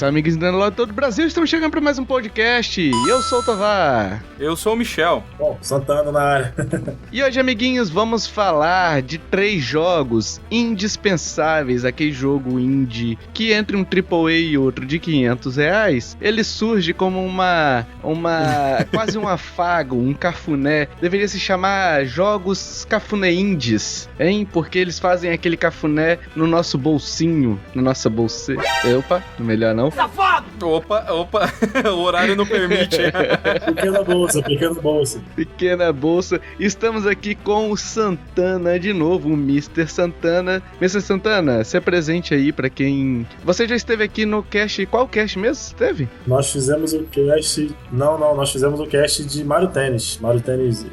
amigos do todo o Brasil, estamos chegando para mais um podcast. Eu sou o Tovar. Eu sou o Michel. Bom, Santana na área. E hoje, amiguinhos, vamos falar de 3 jogos indispensáveis. Aquele jogo indie que entre um AAA e outro de R$500, ele surge como quase um afago, um cafuné. Deveria se chamar jogos cafuné indies, hein? Porque eles fazem aquele cafuné no nosso bolsinho, na nossa bolsa. Opa, melhor não. Safado! Opa, o horário não permite. Pequena bolsa. Estamos aqui com o Santana de novo, o Mr. Santana. Mr. Santana, se apresente aí pra quem... Você já esteve aqui no cast... Qual cast mesmo esteve? Nós fizemos o cast... Nós fizemos o cast de Mario Tennis. Mario Tennis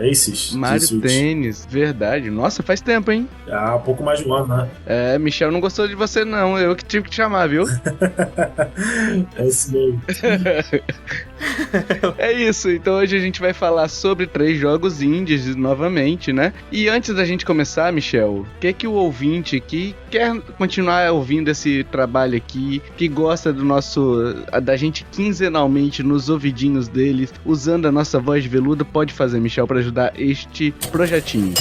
Aces. Mario Tennis, verdade. Nossa, faz tempo, hein? Há pouco mais de um ano, né? Michel não gostou de você não, eu que tive que te chamar, viu? É isso mesmo. É isso, então hoje a gente vai falar sobre 3 jogos indies novamente, né? E antes da gente começar, Michel, o que o ouvinte que quer continuar ouvindo esse trabalho aqui, que gosta da gente quinzenalmente nos ouvidinhos deles, usando a nossa voz de veludo, pode fazer, Michel, para ajudar este projetinho?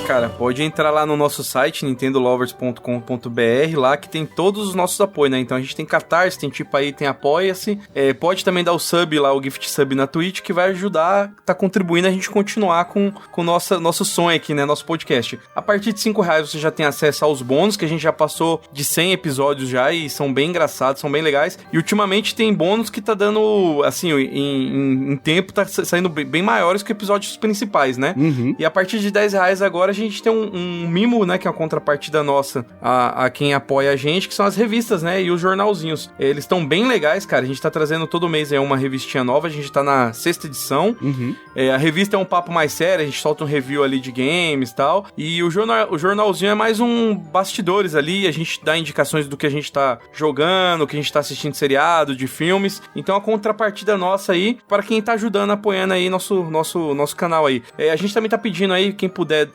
Cara, pode entrar lá no nosso site, nintendolovers.com.br, lá que tem todos os nossos apoios, né? Então a gente tem Catarse, tem tem Apoia-se, pode também dar o sub lá, o gift sub na Twitch, que vai ajudar, tá contribuindo a gente continuar com nosso sonho aqui, né? Nosso podcast. A partir de R$5 você já tem acesso aos bônus, que a gente já passou de 100 episódios já, e são bem engraçados, são bem legais. E ultimamente tem bônus que tá dando, assim, em tempo, tá saindo bem maiores que episódios principais, né? Uhum. E a partir de R$10 agora a gente tem um mimo, né? Que é uma contrapartida nossa a quem apoia a gente, que são as revistas, né? E os jornalzinhos. Eles estão bem legais, cara. A gente tá trazendo todo mês uma revistinha nova. A gente tá na 6ª edição. Uhum. A revista é um papo mais sério. A gente solta um review ali de games e tal. E o jornalzinho é mais um bastidores ali. A gente dá indicações do que a gente tá jogando, o que a gente tá assistindo de seriado, de filmes. Então a contrapartida nossa aí, para quem tá ajudando, apoiando aí nosso canal aí. A gente também tá pedindo aí, quem puder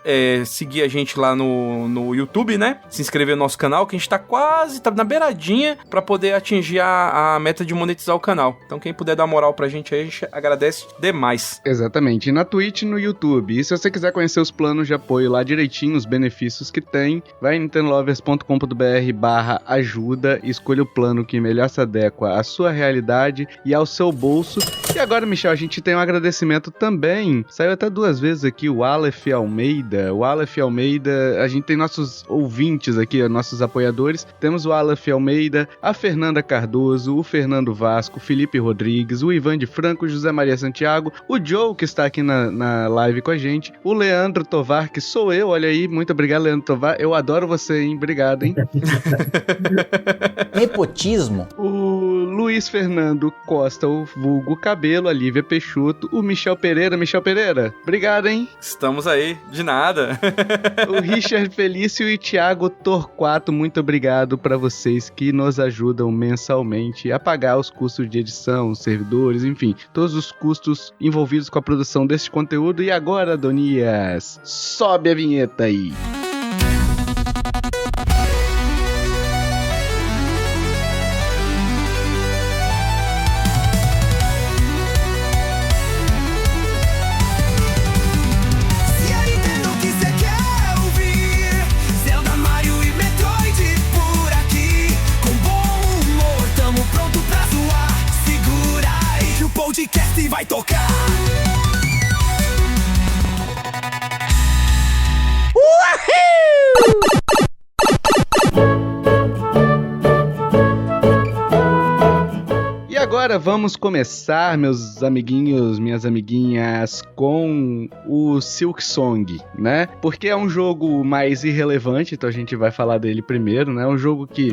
seguir a gente lá no YouTube, né? Se inscrever no nosso canal, que a gente tá na beiradinha pra poder atingir a meta de monetizar o canal. Então quem puder dar moral pra gente aí, a gente agradece demais. Exatamente, e na Twitch e no YouTube. E se você quiser conhecer os planos de apoio lá direitinho, os benefícios que tem, vai em nintendolovers.com.br/ajuda e escolha o plano que melhor se adequa à sua realidade e ao seu bolso. E agora, Michel, a gente tem um agradecimento também. Saiu até 2 vezes aqui o Aleph Almeida. O Aleph Almeida, a gente tem nossos ouvintes aqui, nossos apoiadores. Temos o Aleph Almeida, a Fernanda Cardoso, o Fernando Vasco, o Felipe Rodrigues, o Ivan de Franco, o José Maria Santiago, o Joe, que está aqui na live com a gente, o Leandro Tovar, que sou eu, olha aí, muito obrigado, Leandro Tovar, eu adoro você, hein, obrigado, hein. Nepotismo. O Luiz Fernando Costa, o vulgo Cabelo, a Lívia Peixoto, o Michel Pereira, obrigado, hein. Estamos aí, de nada. O Richard Felício e Thiago Torquato, muito obrigado para vocês que nos ajudam mensalmente a pagar os custos de edição, servidores, enfim, todos os custos envolvidos com a produção deste conteúdo. E agora, Adonias, sobe a vinheta aí. Podcast vai tocar. Uhul! E agora vamos começar, meus amiguinhos, minhas amiguinhas, com o Silksong, né? Porque é um jogo mais irrelevante, então a gente vai falar dele primeiro, né? É um jogo que...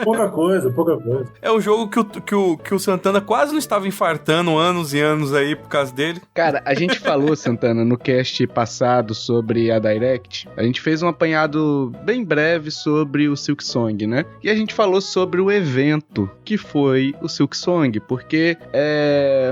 Pouca coisa. É um jogo que o Santana quase não estava infartando anos e anos aí por causa dele. Cara, a gente falou, Santana, no cast passado sobre a Direct, a gente fez um apanhado bem breve sobre o Silksong, né? E a gente falou sobre o evento que foi o Silksong Silksong, porque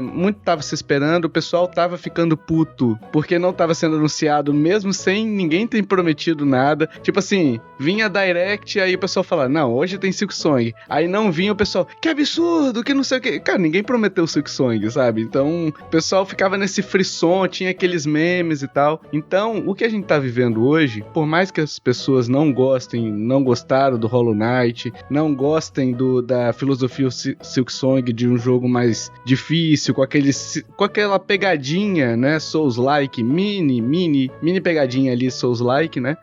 muito tava se esperando, o pessoal tava ficando puto, porque não tava sendo anunciado, mesmo sem ninguém ter prometido nada. Tipo assim, vinha Direct, aí o pessoal fala, não, hoje tem Silksong. Aí não vinha o pessoal, que absurdo, que não sei o que. Cara, ninguém prometeu Silksong, sabe? Então, o pessoal ficava nesse frisson, tinha aqueles memes e tal. Então, o que a gente tá vivendo hoje, por mais que as pessoas não gostaram do Hollow Knight, não gostem da filosofia Silksong, de um jogo mais difícil, com aquela pegadinha, né, Souls-like, mini pegadinha ali, Souls-like, né,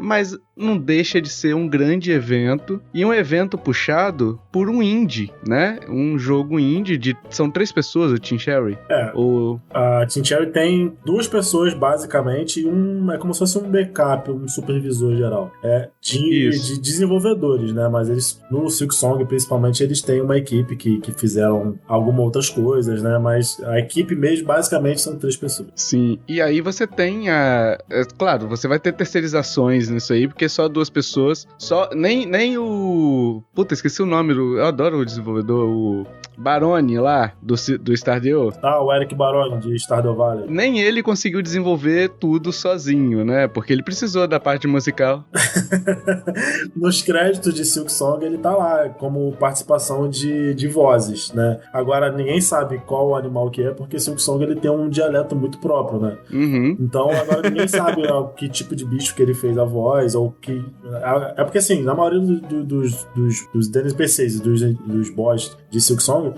mas não deixa de ser um grande evento, e um evento puxado por um indie, né, um jogo indie, são 3 pessoas, o Team Cherry? A Team Cherry tem 2 pessoas, basicamente, e é como se fosse um backup, um supervisor geral, de desenvolvedores, né, mas eles, no Silksong, principalmente, eles têm uma equipe que fizeram algumas outras coisas, né, mas a equipe mesmo, basicamente, são 3 pessoas. Sim, e aí você tem claro, você vai ter terceirizações nisso aí, porque só 2 pessoas, nem o... Puta, esqueci o nome, eu adoro o desenvolvedor, o Baroni lá, do Stardew. O Eric Baroni, de Stardew Valley. Nem ele conseguiu desenvolver tudo sozinho, né, porque ele precisou da parte musical. Nos créditos de Silksong, ele tá lá, como participação de vozes, né. Agora, ninguém sabe qual animal que é, porque Silksong, ele tem um dialeto muito próprio, né. Uhum. Então, agora ninguém sabe que tipo de bicho que ele fez a voz, ou que... É porque, assim, na maioria dos NPCs e dos boss de Silksong,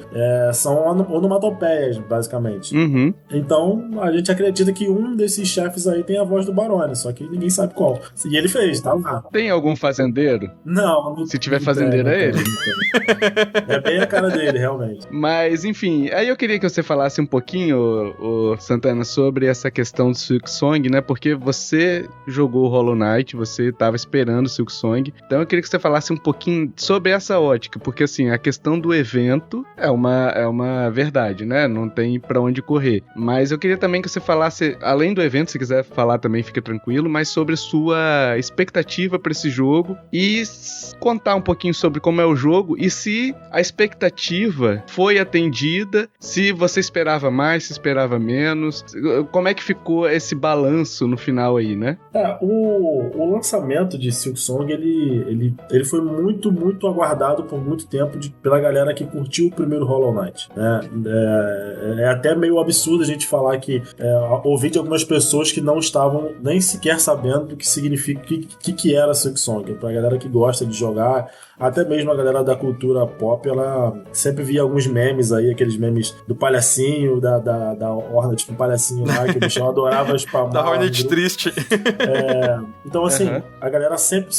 são onomatopeias, basicamente. Uhum. Então, a gente acredita que um desses chefes aí tem a voz do Barone, só que ninguém sabe qual. E ele fez, tá lá. Tem algum fazendeiro? Não. Se tiver fazendeiro, é ele. É bem a cara dele, realmente. Mas, enfim, aí eu queria que você falasse um pouquinho, o Santana, sobre essa questão do Silksong, né? Porque você jogou Hollow Knight, você tava esperando o Silksong. Então eu queria que você falasse um pouquinho sobre essa ótica, porque assim, a questão do evento é uma verdade, né? Não tem pra onde correr. Mas eu queria também que você falasse, além do evento, se quiser falar também, fica tranquilo, mas sobre sua expectativa pra esse jogo e contar um pouquinho sobre como é o jogo e se a expectativa foi atendida, se você esperava mais, se esperava menos, como é que ficou esse balanço no final aí, né? O lançamento de Silksong, ele foi muito, muito aguardado por muito tempo pela galera que curtiu o primeiro Hollow Knight, né? É até meio absurdo a gente falar que ouvi de algumas pessoas que não estavam nem sequer sabendo do que significa, que era Silksong. Pra galera que gosta de jogar, até mesmo a galera da cultura pop, ela sempre via alguns memes aí, aqueles memes do palhacinho, da Hornet, do palhacinho lá, que o bichão adorava spamar. Da Hornet triste. Então, assim, a galera sempre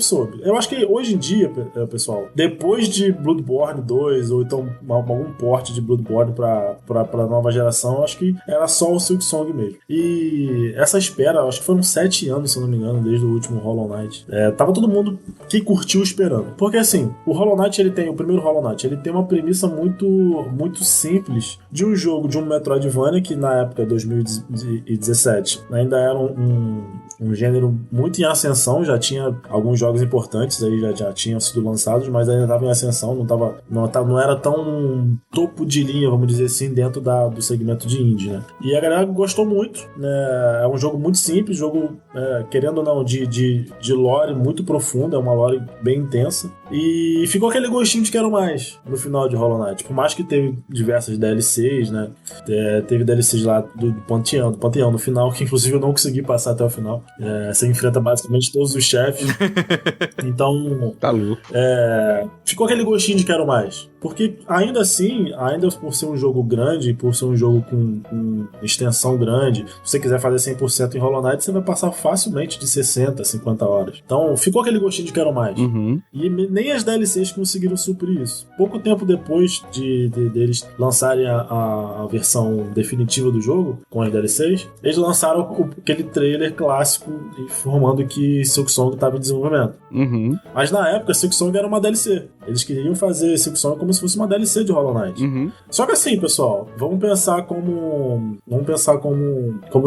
soube. Eu acho que hoje em dia, pessoal, depois de Bloodborne 2, ou então algum porte de Bloodborne pra nova geração, eu acho que era só o Silksong mesmo. E essa espera, acho que foram 7 anos, se eu não me engano, desde o último Hollow Knight. Tava todo mundo que curtiu esperando. Porque assim, o Hollow Knight, o primeiro Hollow Knight, ele tem uma premissa muito, muito simples de um jogo, de um Metroidvania, que na época, 2017, ainda era um gênero muito em ascensão, já tinha alguns jogos importantes aí, já tinham sido lançados, mas ainda estava em ascensão, não era tão topo de linha, vamos dizer assim, dentro do segmento de indie, né? E a galera gostou muito, né? É um jogo muito simples, jogo, querendo ou não, de lore muito profunda, é uma lore bem intensa, e ficou aquele gostinho de quero mais no final de Hollow Knight, por mais que teve diversas DLCs, né? Teve DLCs lá do Panteão no final, que inclusive eu não consegui passar até o final. Você enfrenta basicamente todos os chefes. Então, tá louco. Ficou aquele gostinho de quero mais. Porque ainda assim, ainda por ser um jogo grande, por ser um jogo com extensão grande, se você quiser fazer 100% em Hollow Knight, você vai passar facilmente de 60, 50 horas. Então, ficou aquele gostinho de quero mais. Uhum. E nem as DLCs conseguiram suprir isso. Pouco tempo depois deles lançarem a versão definitiva do jogo, com as DLCs, eles lançaram aquele trailer clássico informando que Silksong estava em desenvolvimento. Uhum. Mas na época, Silksong era uma DLC. Eles queriam fazer Silksong como se fosse uma DLC de Hollow Knight. Uhum. Só que assim, pessoal, vamos pensar como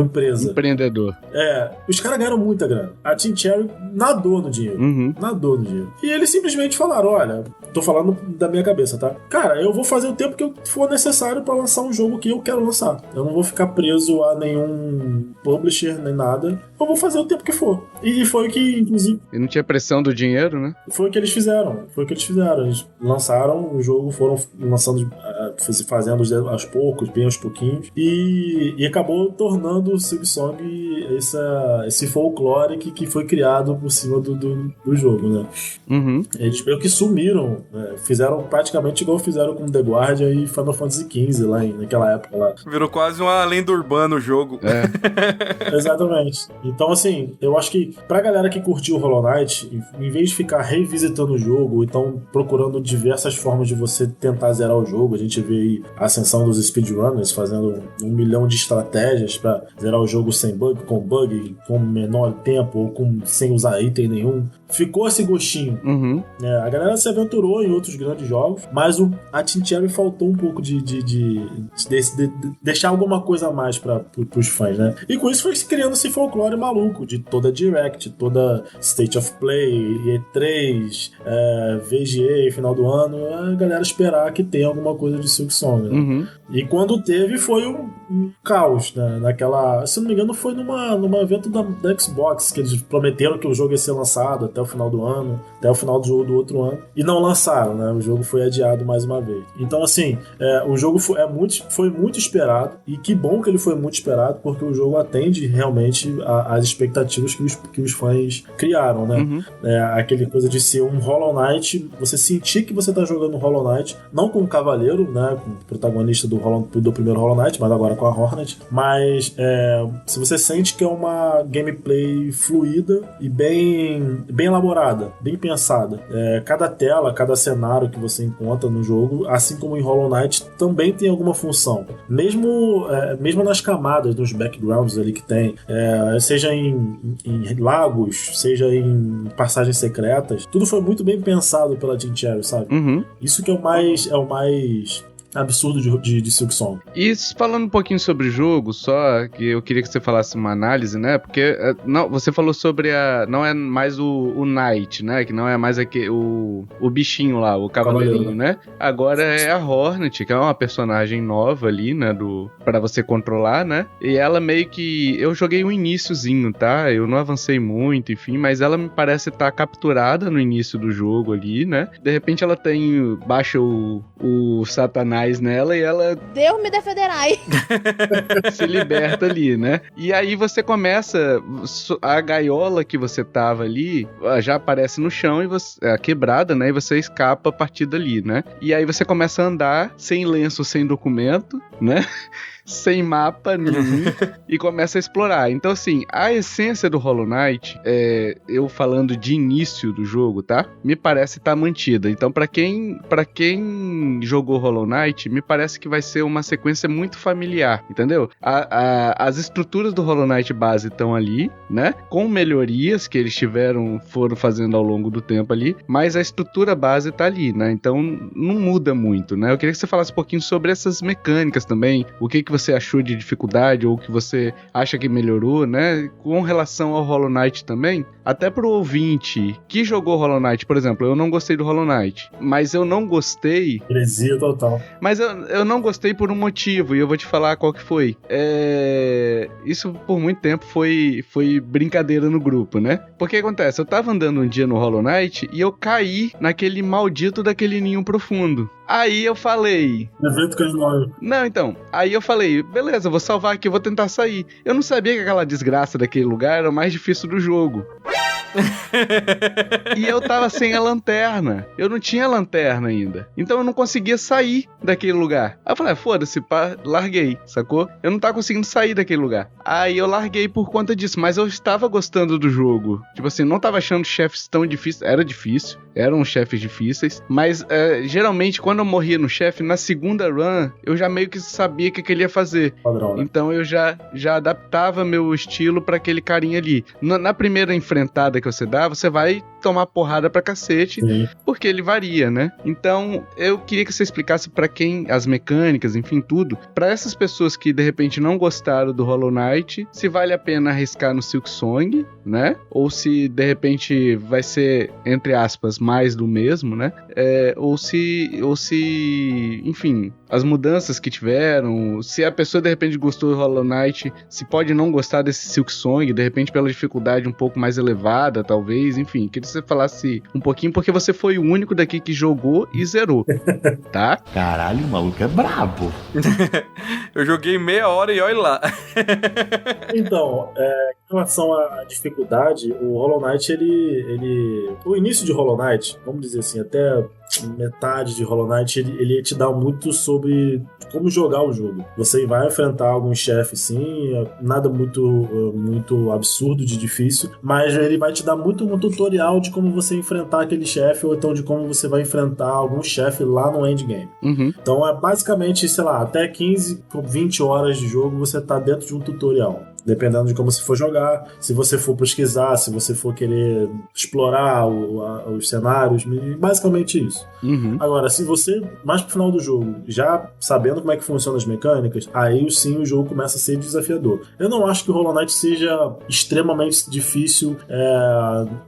empresa. Empreendedor. Os caras ganharam muita grana. A Team Cherry nadou no dinheiro. Uhum. Nadou no dinheiro. E eles simplesmente falaram, olha, tô falando da minha cabeça, tá? Cara, eu vou fazer o tempo que for necessário pra lançar um jogo que eu quero lançar. Eu não vou ficar preso a nenhum publisher, nem nada. Eu vou fazer o tempo que for. E foi o que, inclusive... E não tinha pressão do dinheiro, né? Foi o que eles fizeram. Eles lançaram o jogo, foram lançando, fazendo aos poucos, bem aos pouquinhos. E acabou tornando o Silksong esse folclore que foi criado por cima do jogo, né? Uhum. Eles meio que sumiram, né? Fizeram praticamente igual fizeram com The Guardian e Final Fantasy XV lá naquela época lá. Virou quase uma lenda urbana o jogo. Exatamente. Então, assim, eu acho que pra galera que curtiu o Hollow Knight, em vez de ficar revisitando o jogo, então procurando diversas formas de você tentar zerar o jogo, a gente vê aí a ascensão dos speedrunners fazendo 1 milhão de estratégias pra zerar o jogo sem bug, com menor tempo ou sem usar item nenhum. Ficou esse gostinho. Uhum. A galera se aventurou em outros grandes jogos, mas a Team Cherry faltou um pouco de deixar alguma coisa a mais pros fãs, né? E com isso foi se criando esse folclore maluco de toda Direct, toda State of Play, E3, VGA, final do ano, a galera esperar que tenha alguma coisa de Silksong, né? Uhum. E quando teve, foi um caos, né? Naquela... Se não me engano, foi numa evento da Xbox, que eles prometeram que o jogo ia ser lançado até o final do ano, até o final do outro ano, e não lançaram, né? O jogo foi adiado mais uma vez. Então, assim, o jogo foi muito esperado, e que bom que ele foi muito esperado, porque o jogo atende realmente às expectativas que os fãs criaram, né? Uhum. Aquele coisa de ser um Hollow Knight, você sentir que você tá jogando um Hollow Knight, não com o Cavaleiro, né? Com o protagonista do primeiro Hollow Knight, mas agora com a Hornet, mas se você sente que é uma gameplay fluida e bem elaborada, bem pensada. Cada tela, cada cenário que você encontra no jogo, assim como em Hollow Knight, também tem alguma função. Mesmo nas camadas, nos backgrounds ali que tem, seja em lagos, seja em passagens secretas, tudo foi muito bem pensado pela Team Cherry, sabe? Uhum. Isso que é o mais absurdo de Silksong. E falando um pouquinho sobre o jogo, só que eu queria que você falasse uma análise, né? Porque não, você falou sobre não é mais o Knight, né? Que não é mais o bichinho lá, o cavaleirinho, né? Agora é a Hornet, que é uma personagem nova ali, né? Pra você controlar, né? E ela meio que... Eu joguei um iniciozinho, tá? Eu não avancei muito, enfim, mas ela me parece estar capturada no início do jogo ali, né? De repente ela baixa o Satanás nela e ela... Deus me defenderai. se liberta ali, né? E aí você começa... A gaiola que você tava ali já aparece no chão e quebrada, né? E você escapa a partir dali, né? E aí você começa a andar sem lenço, sem documento, né? Sem mapa nenhum e começa a explorar. Então, assim, a essência do Hollow Knight, eu falando de início do jogo, tá? Me parece estar mantida. Então, pra quem jogou Hollow Knight, me parece que vai ser uma sequência muito familiar, entendeu? As estruturas do Hollow Knight base estão ali, né? Com melhorias que eles foram fazendo ao longo do tempo ali, mas a estrutura base tá ali, né? Então, não muda muito, né? Eu queria que você falasse um pouquinho sobre essas mecânicas também, o que você achou de dificuldade ou que você acha que melhorou, né? Com relação ao Hollow Knight também, até pro ouvinte que jogou Hollow Knight, por exemplo, eu não gostei do Hollow Knight, mas eu não gostei... Heresia total. Mas eu não gostei por um motivo, e eu vou te falar qual que foi. Isso por muito tempo foi brincadeira no grupo, né? Porque acontece, eu tava andando um dia no Hollow Knight e eu caí naquele maldito daquele ninho profundo. Aí eu falei... Evento K9. Não, então. Aí eu falei, beleza, vou salvar aqui, vou tentar sair. Eu não sabia que aquela desgraça daquele lugar era o mais difícil do jogo. E eu tava sem a lanterna. Eu não tinha lanterna ainda. Então eu não conseguia sair daquele lugar. Aí eu falei, foda-se, larguei, sacou? Eu não tava conseguindo sair daquele lugar. Aí eu larguei por conta disso, mas eu estava gostando do jogo. Tipo assim, não tava achando chefes tão difíceis. Era difícil, eram chefes difíceis. Mas geralmente quando eu morria no chefe, na segunda run, eu já meio que sabia o que ele ia fazer. Padrão, né? Então eu já adaptava meu estilo pra aquele carinha ali. Na primeira enfrentada que você dá, você vai tomar porrada pra cacete, Sim. porque ele varia, né? Então, eu queria que você explicasse pra quem as mecânicas, enfim, tudo, pra essas pessoas que de repente não gostaram do Hollow Knight, se vale a pena arriscar no Silksong, né? Ou se de repente vai ser, entre aspas, mais do mesmo, né? Ou se, enfim, as mudanças que tiveram, se a pessoa de repente gostou do Hollow Knight, se pode não gostar desse Silksong, de repente pela dificuldade um pouco mais elevada, talvez, enfim, queria que você falasse um pouquinho, porque você foi o único daqui que jogou e zerou, tá? Caralho, o maluco é brabo. Eu joguei meia hora e olha lá. Então, em relação à dificuldade, o Hollow Knight, o início de Hollow Knight, vamos dizer assim, até metade de Hollow Knight, ele te dá muito sobre como jogar o jogo. Você vai enfrentar alguns chefes, sim, nada muito absurdo de difícil, mas ele vai te dar muito um tutorial de como você enfrentar aquele chefe, ou então de como você vai enfrentar algum chefe lá no endgame. Uhum. Então é basicamente, sei lá, até 15, 20 horas de jogo você tá dentro de um tutorial. Dependendo de como você for jogar, se você for pesquisar, se você for querer explorar os cenários, basicamente isso. Uhum. Agora, se você, mais pro final do jogo, já sabendo como é que funcionam as mecânicas, aí sim o jogo começa a ser desafiador. Eu não acho que o Hollow Knight seja extremamente difícil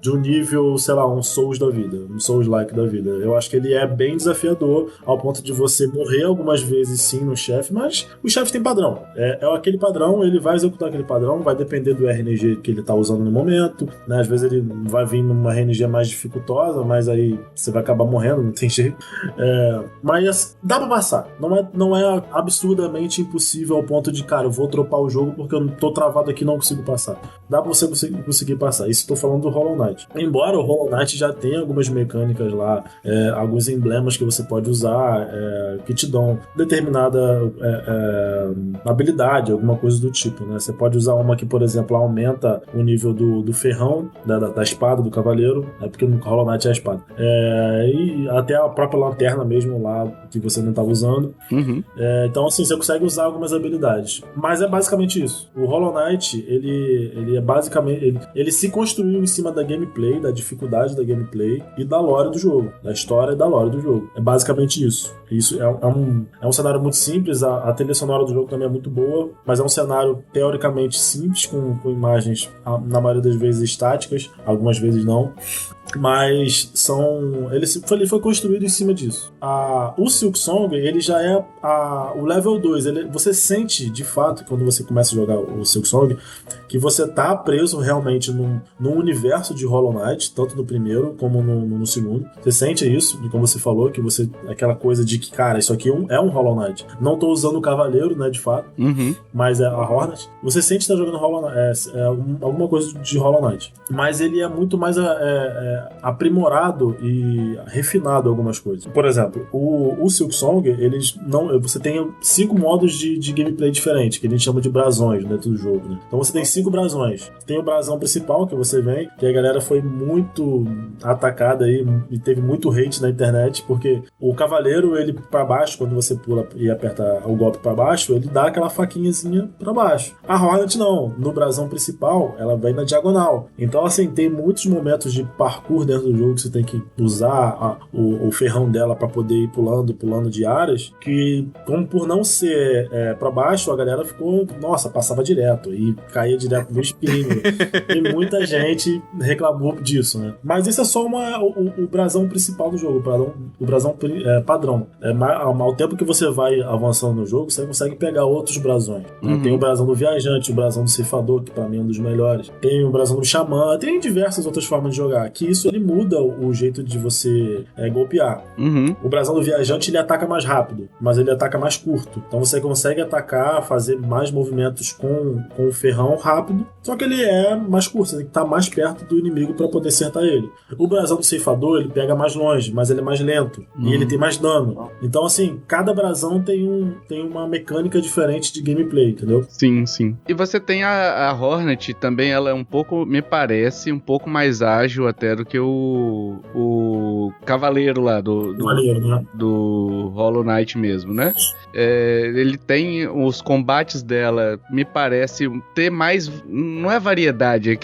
de um nível, sei lá, um Souls da vida, um Souls-like da vida. Eu acho que ele é bem desafiador, ao ponto de você morrer algumas vezes sim no chefe, mas o chefe tem padrão. É aquele padrão, ele vai executar aquele padrão, vai depender do RNG que ele tá usando no momento, né? Às vezes ele vai vir numa RNG mais dificultosa, mas aí você vai acabar morrendo, não tem jeito. Mas dá pra passar. Não é absurdamente impossível ao ponto de, cara, eu vou dropar o jogo porque eu tô travado aqui e não consigo passar. Dá pra você conseguir passar. Isso tô falando do Hollow Knight. Embora o Hollow Knight já tenha algumas mecânicas lá, alguns emblemas que você pode usar, que te dão determinada habilidade, alguma coisa do tipo, né? Você pode usar uma que, por exemplo, aumenta o nível do ferrão, da espada do cavaleiro, porque no Hollow Knight é a espada. E até a própria lanterna mesmo lá, que você não estava usando. Uhum. Então, assim, você consegue usar algumas habilidades. Mas é basicamente isso. O Hollow Knight, ele é basicamente... Ele se construiu em cima da gameplay, da dificuldade da gameplay e da lore do jogo. Da história e da lore do jogo. É basicamente isso. Isso é um cenário muito simples, a trilha sonora do jogo também é muito boa, mas é um cenário teoricamente simples, com imagens, na maioria das vezes, estáticas, algumas vezes não. Mas ele foi construído em cima disso. O Silksong, ele já é o level 2. Você sente, de fato, quando você começa a jogar o Silksong, que você tá preso realmente num universo de Hollow Knight, tanto no primeiro como no segundo. Você sente isso, como você falou, que aquela coisa de que, cara, isso aqui é um Hollow Knight. Não tô usando o Cavaleiro, né, de fato, mas é a Hornet. Você sente que tá jogando Hollow Knight, alguma coisa de Hollow Knight. Mas ele é muito mais aprimorado e refinado algumas coisas. Por exemplo, o Silksong, você tem 5 modos de gameplay diferentes, que a gente chama de brasões dentro do jogo, né? Então você tem 5 brasões. Tem o brasão principal, que você vem, que a galera foi muito atacada aí e teve muito hate na internet, porque o cavaleiro, ele pra baixo, quando você pula e aperta o golpe pra baixo, ele dá aquela faquinhazinha pra baixo. A Hornet não. No brasão principal, ela vem na diagonal. Então, assim, tem muitos momentos de parkour dentro do jogo que você tem que usar o ferrão dela pra poder ir pulando de áreas, que, como por não ser pra baixo, a galera ficou, nossa, passava direto e caía direto no espinho. E muita gente reclamou disso, né? Mas isso é só o brasão principal do jogo, o brasão padrão. Ao tempo que você vai avançando no jogo, você consegue pegar outros brasões. Tem o brasão do viajante, o brasão do ceifador, que pra mim é um dos melhores. Tem o brasão do xamã, tem diversas outras formas de jogar, que isso ele muda o jeito de você golpear. O brasão do viajante, ele ataca mais rápido, mas ele ataca mais curto. Então você consegue atacar, fazer mais movimentos com o ferrão rápido, só que ele é mais curto, você tem que estar mais perto do inimigo para poder acertar ele. O brasão do ceifador, ele pega mais longe, mas ele é mais lento, e ele tem mais dano. Então, assim, cada brasão tem uma mecânica diferente de gameplay, entendeu? Sim, sim. E você tem a Hornet também, ela é um pouco, me parece, um pouco mais ágil até do que o Cavaleiro lá do Hollow Knight mesmo, né? Ele tem os combates dela, me parece ter mais, não é variedade,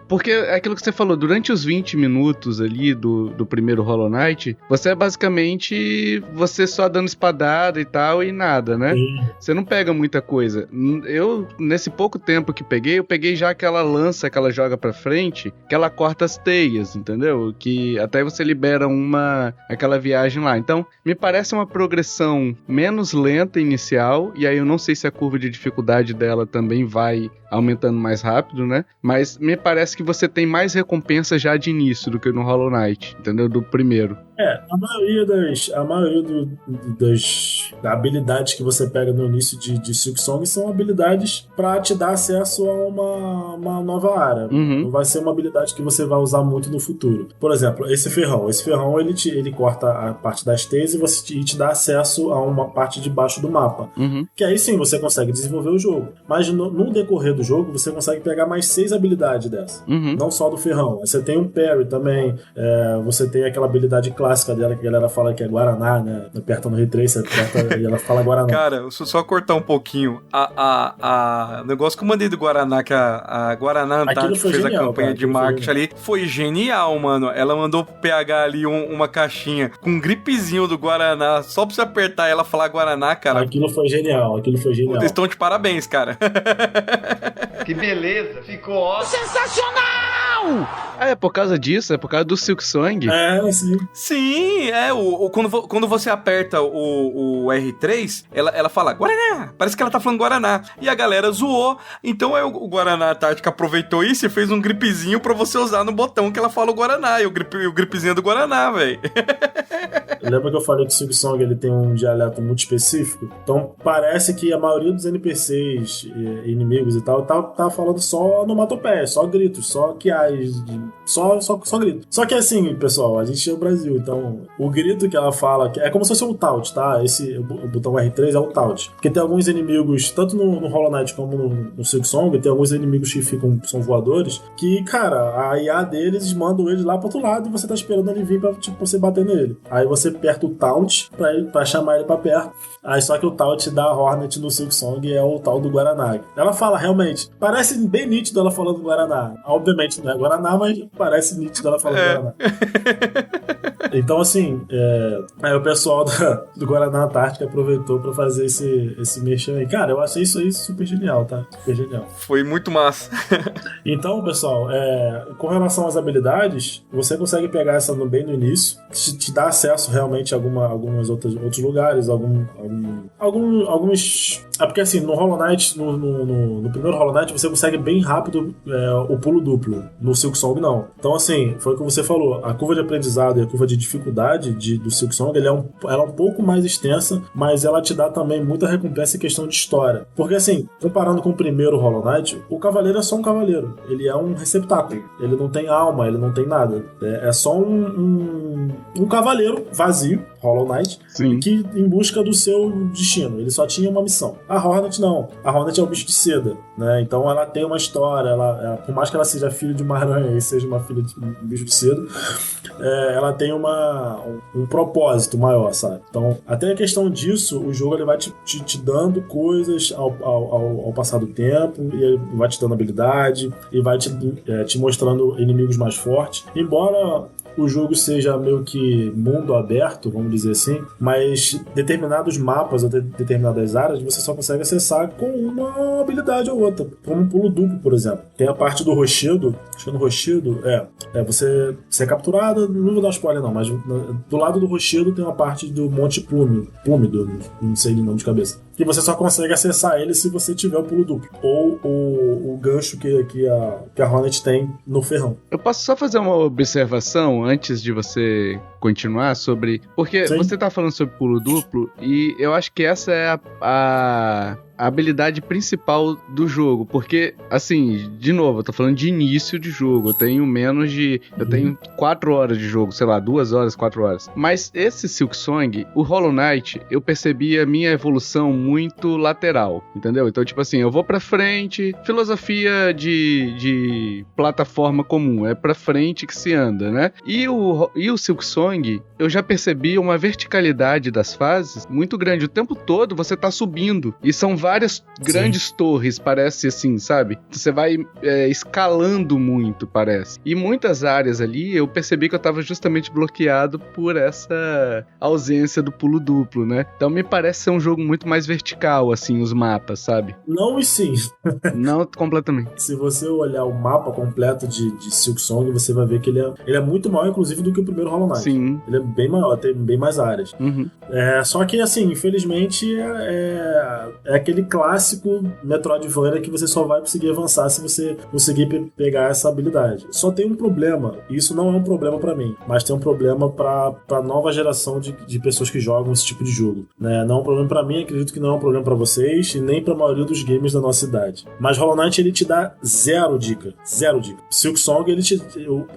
porque é aquilo que você falou, durante os 20 minutos ali do primeiro Hollow Knight, você é basicamente você só dando espadada e tal e nada, né? Você não pega muita coisa. Eu, nesse pouco tempo que eu peguei já aquela lança que ela joga pra frente, que ela corta as teias, entendeu? Que até você libera aquela viagem lá. Então, me parece uma progressão menos lenta inicial, e aí eu não sei se a curva de dificuldade dela também vai aumentando mais rápido, né? Mas me parece que você tem mais recompensa já de início do que no Hollow Knight, entendeu? Do primeiro. A maioria das habilidades que você pega no início de Silksong são habilidades pra te dar acesso a uma nova área. Não vai ser uma habilidade que você vai usar muito no futuro. Por exemplo, esse ferrão ele corta a parte das teias e te dá acesso a uma parte de baixo do mapa. Que aí sim você consegue desenvolver o jogo. Mas no decorrer do jogo você consegue pegar mais 6 habilidades dessa. Não só do ferrão. Você tem um parry também. Você tem aquela habilidade clássica dela que a galera fala que é Guaraná, né? Aperta no R3, você aperta e ela fala Guaraná. Cara, só cortar um pouquinho. O negócio que eu mandei do Guaraná, que a Guaraná Antártica fez a campanha de marketing ali, foi genial, mano. Ela mandou pro PH ali uma caixinha com um gripezinho do Guaraná, só pra você apertar e ela falar Guaraná, cara. Aquilo foi genial. Eles estão de parabéns, cara. Que beleza, ficou ótimo. Sensacional! É por causa disso? É por causa do Silksong? Sim. Sim, quando você aperta o R3, ela fala Guaraná. Parece que ela tá falando Guaraná. E a galera zoou. Então o Guaraná Antártica aproveitou isso e fez um gripezinho pra você usar no botão que ela fala o Guaraná. E o gripezinho do Guaraná, velho. Lembra que eu falei que o Silksong ele tem um dialeto muito específico? Então parece que a maioria dos NPCs, inimigos e tal, tá falando só onomatopeia, só gritos, só quiais, só gritos. Só que assim, pessoal, a gente é o Brasil, então o grito que ela fala é como se fosse um taunt, tá? O botão R3 é o taunt. Porque tem alguns inimigos, tanto no Hollow Knight como no Silksong, tem alguns inimigos que são voadores, que, cara, a IA deles mandam eles lá pro outro lado e você tá esperando ele vir pra você bater nele. Aí você aperta o taunt pra chamar ele pra perto. Aí só que o taunt da Hornet no Silksong é o tal do Guaraná. Ela fala, realmente, parece bem nítido ela falando Guaraná. Obviamente não é Guaraná, mas parece nítido ela falando Guaraná. Então, assim, aí o pessoal do Guaraná Antártica aproveitou pra fazer esse merchan aí. Cara, eu achei isso aí super genial, tá? Super genial. Foi muito massa. Então, pessoal, com relação às habilidades, você consegue pegar essa bem no início, te dá acesso realmente a alguns outros lugares, alguns... porque assim, no Hollow Knight, no primeiro Hollow Knight, você consegue bem rápido o pulo duplo. No Silksong, não. Então, assim, foi o que você falou. A curva de aprendizado e a curva de dificuldade do Silksong, ela é um pouco mais extensa, mas ela te dá também muita recompensa em questão de história. Porque, assim, comparando com o primeiro Hollow Knight, o cavaleiro é só um cavaleiro. Ele é um receptáculo. Ele não tem alma, ele não tem nada. É só um cavaleiro vazio, Hollow Knight, que em busca do seu destino. Ele só tinha uma missão. A Hornet não. A Hornet é um bicho de seda, né? Então ela tem uma história, por mais que ela seja filha de uma aranha e seja uma filha de um bicho de seda, ela tem um propósito maior, sabe? Então, até a questão disso, o jogo ele vai te dando coisas ao passar do tempo, e ele vai te dando habilidade, e vai te mostrando inimigos mais fortes. Embora o jogo seja meio que mundo aberto, vamos dizer assim, mas determinados mapas ou determinadas áreas você só consegue acessar com uma habilidade ou outra, como um pulo duplo, por exemplo. Tem a parte do Rochedo, acho que no Rochedo você é capturado, não vou dar spoiler não, mas do lado do Rochedo tem uma parte do Monte Plúmido, não sei o nome de cabeça, que você só consegue acessar ele se você tiver o pulo duplo, ou o gancho que a Hornet tem no ferrão. Eu posso só fazer uma observação antes de você continuar sobre... Porque você tá falando sobre pulo duplo, e eu acho que essa é a habilidade principal do jogo, porque, assim, de novo, eu tô falando de início de jogo, eu tenho menos de... eu tenho 4 horas de jogo, sei lá, 2 horas, 4 horas. Mas esse Silksong, o Hollow Knight, eu percebi a minha evolução muito lateral, entendeu? Então, tipo assim, eu vou pra frente, filosofia de plataforma comum, é pra frente que se anda, né? E o Silksong, eu já percebi uma verticalidade das fases muito grande. O tempo todo você tá subindo, e são várias grandes torres, parece assim, sabe? Você vai escalando muito, parece. E muitas áreas ali, eu percebi que eu tava justamente bloqueado por essa ausência do pulo duplo, né? Então me parece ser um jogo muito mais vertical, assim, os mapas, sabe? Não e sim. Não completamente. Se você olhar o mapa completo de Silksong, você vai ver que ele é muito maior, inclusive, do que o primeiro Hollow Knight. Sim. Ele é bem maior, tem bem mais áreas. Uhum. Só que, assim, infelizmente, é aquele clássico Metroidvania que você só vai conseguir avançar se você conseguir pegar essa habilidade. Só tem um problema, e isso não é um problema pra mim, mas tem um problema pra nova geração de pessoas que jogam esse tipo de jogo, né? Não é um problema pra mim, acredito que não é um problema pra vocês, e nem pra maioria dos gamers da nossa idade. Mas Hollow Knight, ele te dá zero dica. Silksong,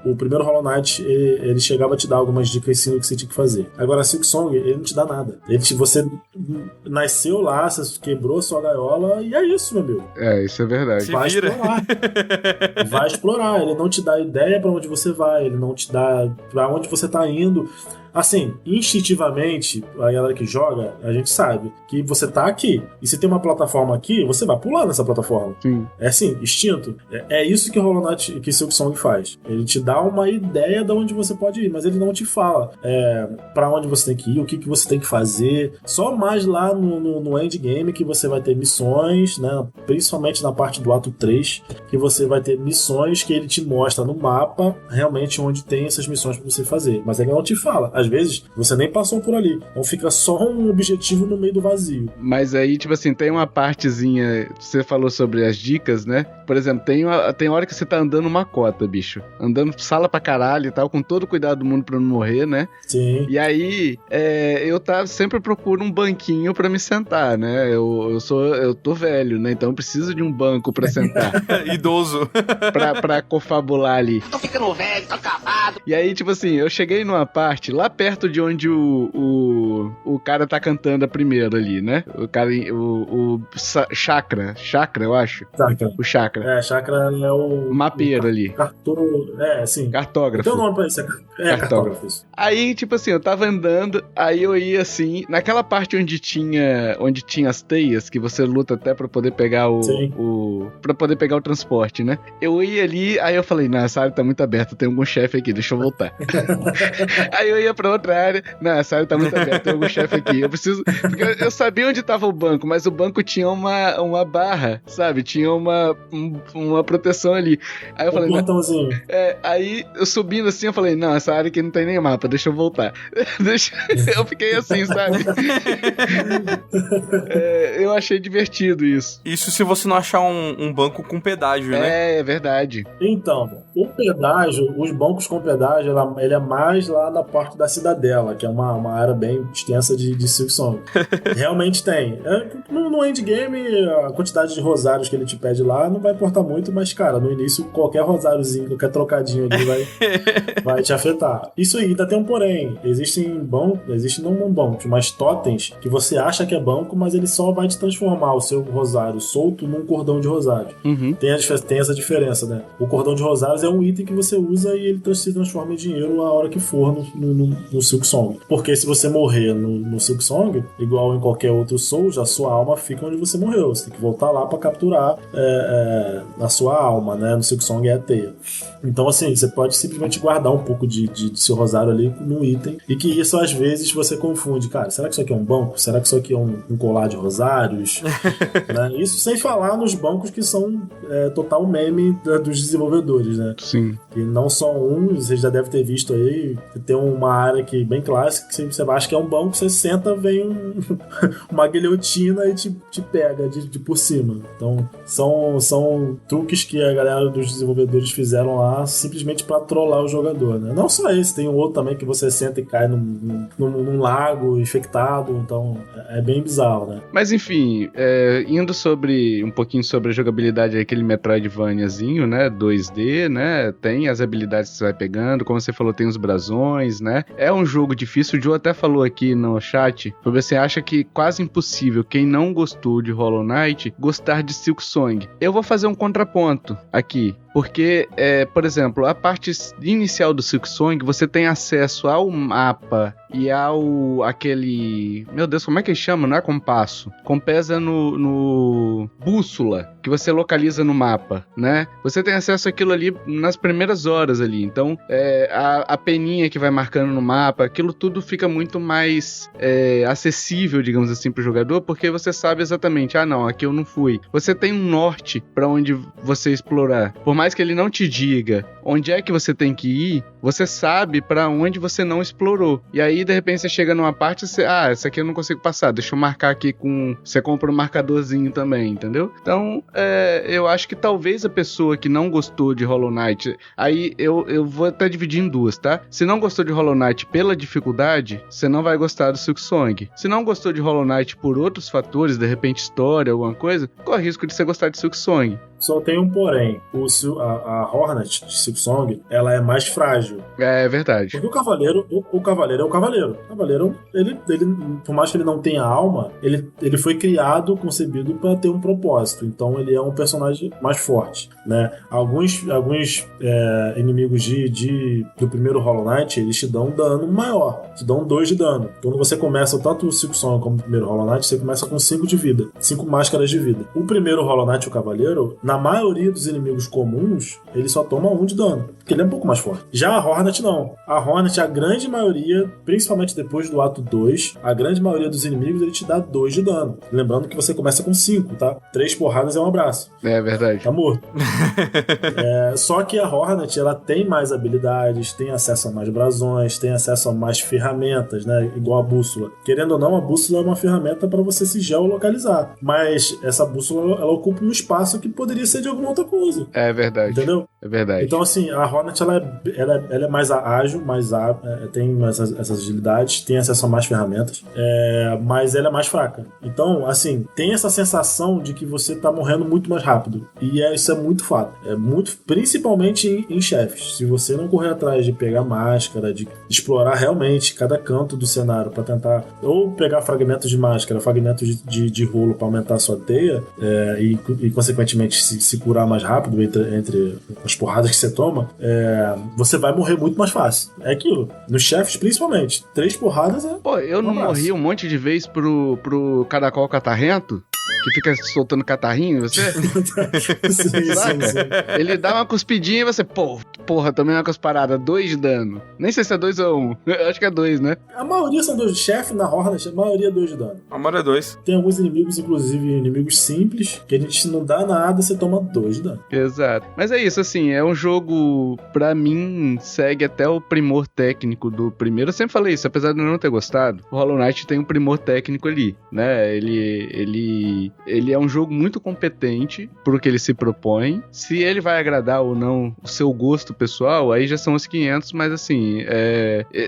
o primeiro Hollow Knight, ele chegava a te dar algumas dicas sim do que você tinha que fazer. Agora, Silksong, ele não te dá nada. Você nasceu lá, você quebrou sua gaiola, e é isso, meu amigo. Isso é verdade. Vai explorar. Vai explorar. Ele não te dá ideia pra onde você vai, ele não te dá pra onde você tá indo. Assim, instintivamente, a galera que joga, a gente sabe que você tá aqui. E se tem uma plataforma aqui, você vai pular nessa plataforma. Sim. É assim, instinto. É isso que o Hollow Knight, que Silksong faz. Ele te dá uma ideia de onde você pode ir, mas ele não te fala pra onde você tem que ir, o que você tem que fazer. Só mais lá no endgame que você vai ter missões, né? Principalmente na parte do ato 3, que você vai ter missões que ele te mostra no mapa realmente onde tem essas missões pra você fazer. Mas ele não te fala. Às vezes, você nem passou por ali. Então fica só um objetivo no meio do vazio. Mas aí, tipo assim, tem uma partezinha... Você falou sobre as dicas, né? Por exemplo, tem hora que você tá andando uma cota, bicho. Andando sala pra caralho e tal, com todo o cuidado do mundo pra não morrer, né? Sim. E aí, eu sempre procuro um banquinho pra me sentar, né? Eu tô velho, né? Então eu preciso de um banco pra sentar. Idoso. pra cofabular ali. Tô ficando velho, tô acabado. E aí, tipo assim, eu cheguei numa parte lá perto de onde o cara tá cantando a primeira ali, né? O cara, o Chakra, eu acho. Chakra. O Chakra. Chakra é o mapeiro ali. Sim. Cartógrafo. Tem um nome pra isso. Cartógrafo. Aí, tipo assim, eu tava andando, aí eu ia assim, naquela parte onde tinha as teias, que você luta até pra poder pegar pra poder pegar o transporte, né? Eu ia ali, aí eu falei, não, essa área tá muito aberta, tem algum chefe aqui, deixa eu voltar. Aí eu ia pra outra área, não, essa área tá muito aberta, tem algum chefe aqui, eu preciso... Porque eu sabia onde tava o banco, mas o banco tinha uma barra, sabe? Tinha uma proteção ali. Aí eu falei, portãozinho. Aí eu subindo assim, eu falei, não, essa área aqui não tem nem mapa, deixa eu voltar. Eu fiquei assim, sabe? Eu achei divertido isso. Isso se você não achar um banco com pedágio, né? É verdade. Então, o pedágio, os bancos com pedágio, ele é mais lá na parte da Cidadela, que é uma área bem extensa de Silksong. Realmente tem. No endgame, a quantidade de rosários que ele te pede lá não vai importar muito, mas, cara, no início, qualquer rosáriozinho, qualquer trocadinho ali vai te afetar. Isso aí, ainda tem um porém. Existem não bancos, mas totens que você acha que é banco, mas ele só vai te transformar o seu rosário solto num cordão de rosário. Uhum. Tem essa diferença, né? O cordão de rosários é um item que você usa e ele se transforma em dinheiro a hora que for no Silksong. Porque se você morrer no Silksong, igual em qualquer outro Souls, a sua alma fica onde você morreu. Você tem que voltar lá pra capturar a sua alma, né? No Silksong é a teia. Então, assim, você pode simplesmente guardar um pouco de seu rosário ali num item, e que isso às vezes você confunde. Cara, será que isso aqui é um banco? Será que isso aqui é um colar de rosários? Né? Isso sem falar nos bancos que são total meme dos desenvolvedores, né? Sim. E não só você já deve ter visto aí, tem uma área que bem clássica, que você acha que é um banco, você senta, vem uma guilhotina e te pega de por cima. Então, são são truques que a galera dos desenvolvedores fizeram lá simplesmente pra trollar o jogador, né? Não só esse, tem um outro também que você senta e cai num lago infectado, então é bem bizarro, né? Mas enfim, indo um pouquinho sobre a jogabilidade, aquele Metroidvaniazinho, né, 2D, né, tem as habilidades que você vai pegando, como você falou, tem os brasões, né, é um jogo difícil. O Joe até falou aqui no chat, você acha que quase impossível quem não gostou de Hollow Knight gostar de Silksong. Eu vou fazer um contraponto aqui, porque, por exemplo, a parte inicial do Silksong, você tem acesso ao mapa e aquele... Meu Deus, como é que ele chama? Não é compasso. Compesa no bússola, que você localiza no mapa, né? Você tem acesso àquilo ali nas primeiras horas ali. Então, a peninha que vai marcando no mapa, aquilo tudo fica muito mais acessível, digamos assim, pro jogador, porque você sabe exatamente, não, aqui eu não fui. Você tem um norte pra onde você explorar. Por mais que ele não te diga onde é que você tem que ir, você sabe pra onde você não explorou. E aí, de repente, você chega numa parte e você... essa aqui eu não consigo passar, deixa eu marcar aqui com... Você compra um marcadorzinho também, entendeu? Então, eu acho que talvez a pessoa que não gostou de Hollow Knight... Aí, eu vou até dividir em duas, tá? Se não gostou de Hollow Knight pela dificuldade, você não vai gostar do Silksong. Se não gostou de Hollow Knight por outros fatores, de repente história, alguma coisa, corre risco de você gostar de Silksong. Só tem um porém. A Hornet de Silksong, ela é mais frágil. É verdade. Porque o Cavaleiro é o Cavaleiro. O Cavaleiro, ele por mais que ele não tenha alma, ele foi criado, concebido para ter um propósito. Então ele é um personagem mais forte, né? Alguns inimigos do primeiro Hollow Knight, eles te dão um dano maior. Te dão 2 de dano. Quando você começa, tanto o Silksong como o primeiro Hollow Knight, você começa com 5 de vida. 5 máscaras de vida. O primeiro Hollow Knight, o Cavaleiro, na maioria dos inimigos comuns, ele só toma 1 de dano, porque ele é um pouco mais forte. Já a Hornet não. A Hornet, a grande maioria, principalmente depois do ato 2, a grande maioria dos inimigos, ele te dá 2 de dano. Lembrando que você começa com 5, tá? 3 porradas é um abraço. É verdade. Tá morto. Só que a Hornet, ela tem mais habilidades, tem acesso a mais brasões, tem acesso a mais ferramentas, né? Igual a bússola. Querendo ou não, a bússola é uma ferramenta para você se geolocalizar. Mas essa bússola, ela ocupa um espaço que poderia ser de alguma outra coisa. É verdade. Entendeu? É verdade. Então, assim, a Hornet, ela é mais ágil, tem essas agilidades, tem acesso a mais ferramentas, mas ela é mais fraca. Então, assim, tem essa sensação de que você tá morrendo muito mais rápido. E isso é muito fato. Principalmente em chefes. Se você não correr atrás de pegar máscara, de explorar realmente cada canto do cenário pra tentar ou pegar fragmentos de máscara, fragmentos de rolo pra aumentar a sua teia, e consequentemente se curar mais rápido entre as porradas que você toma, você vai morrer muito mais fácil. É aquilo. Nos chefes, principalmente. 3 porradas é... Pô, eu não morri um monte de vez pro caracol catarrento? Que fica soltando catarrinho em você? sim. Ele dá uma cuspidinha e você, porra, tomei uma cusparada, 2 de dano. Nem sei se é 2 ou 1. Eu acho que é 2, né? A maioria são 2 de chefe, na Hornet, a maioria é 2 de dano. A maioria é 2. Tem alguns inimigos, inclusive inimigos simples, que a gente não dá nada, você toma 2 de dano. Exato. Mas é isso, assim, é um jogo, pra mim, segue até o primor técnico do primeiro. Eu sempre falei isso, apesar de eu não ter gostado, o Hollow Knight tem um primor técnico ali, né? Ele é um jogo muito competente pro que ele se propõe. Se ele vai agradar ou não o seu gosto pessoal, aí já são os 500, mas assim,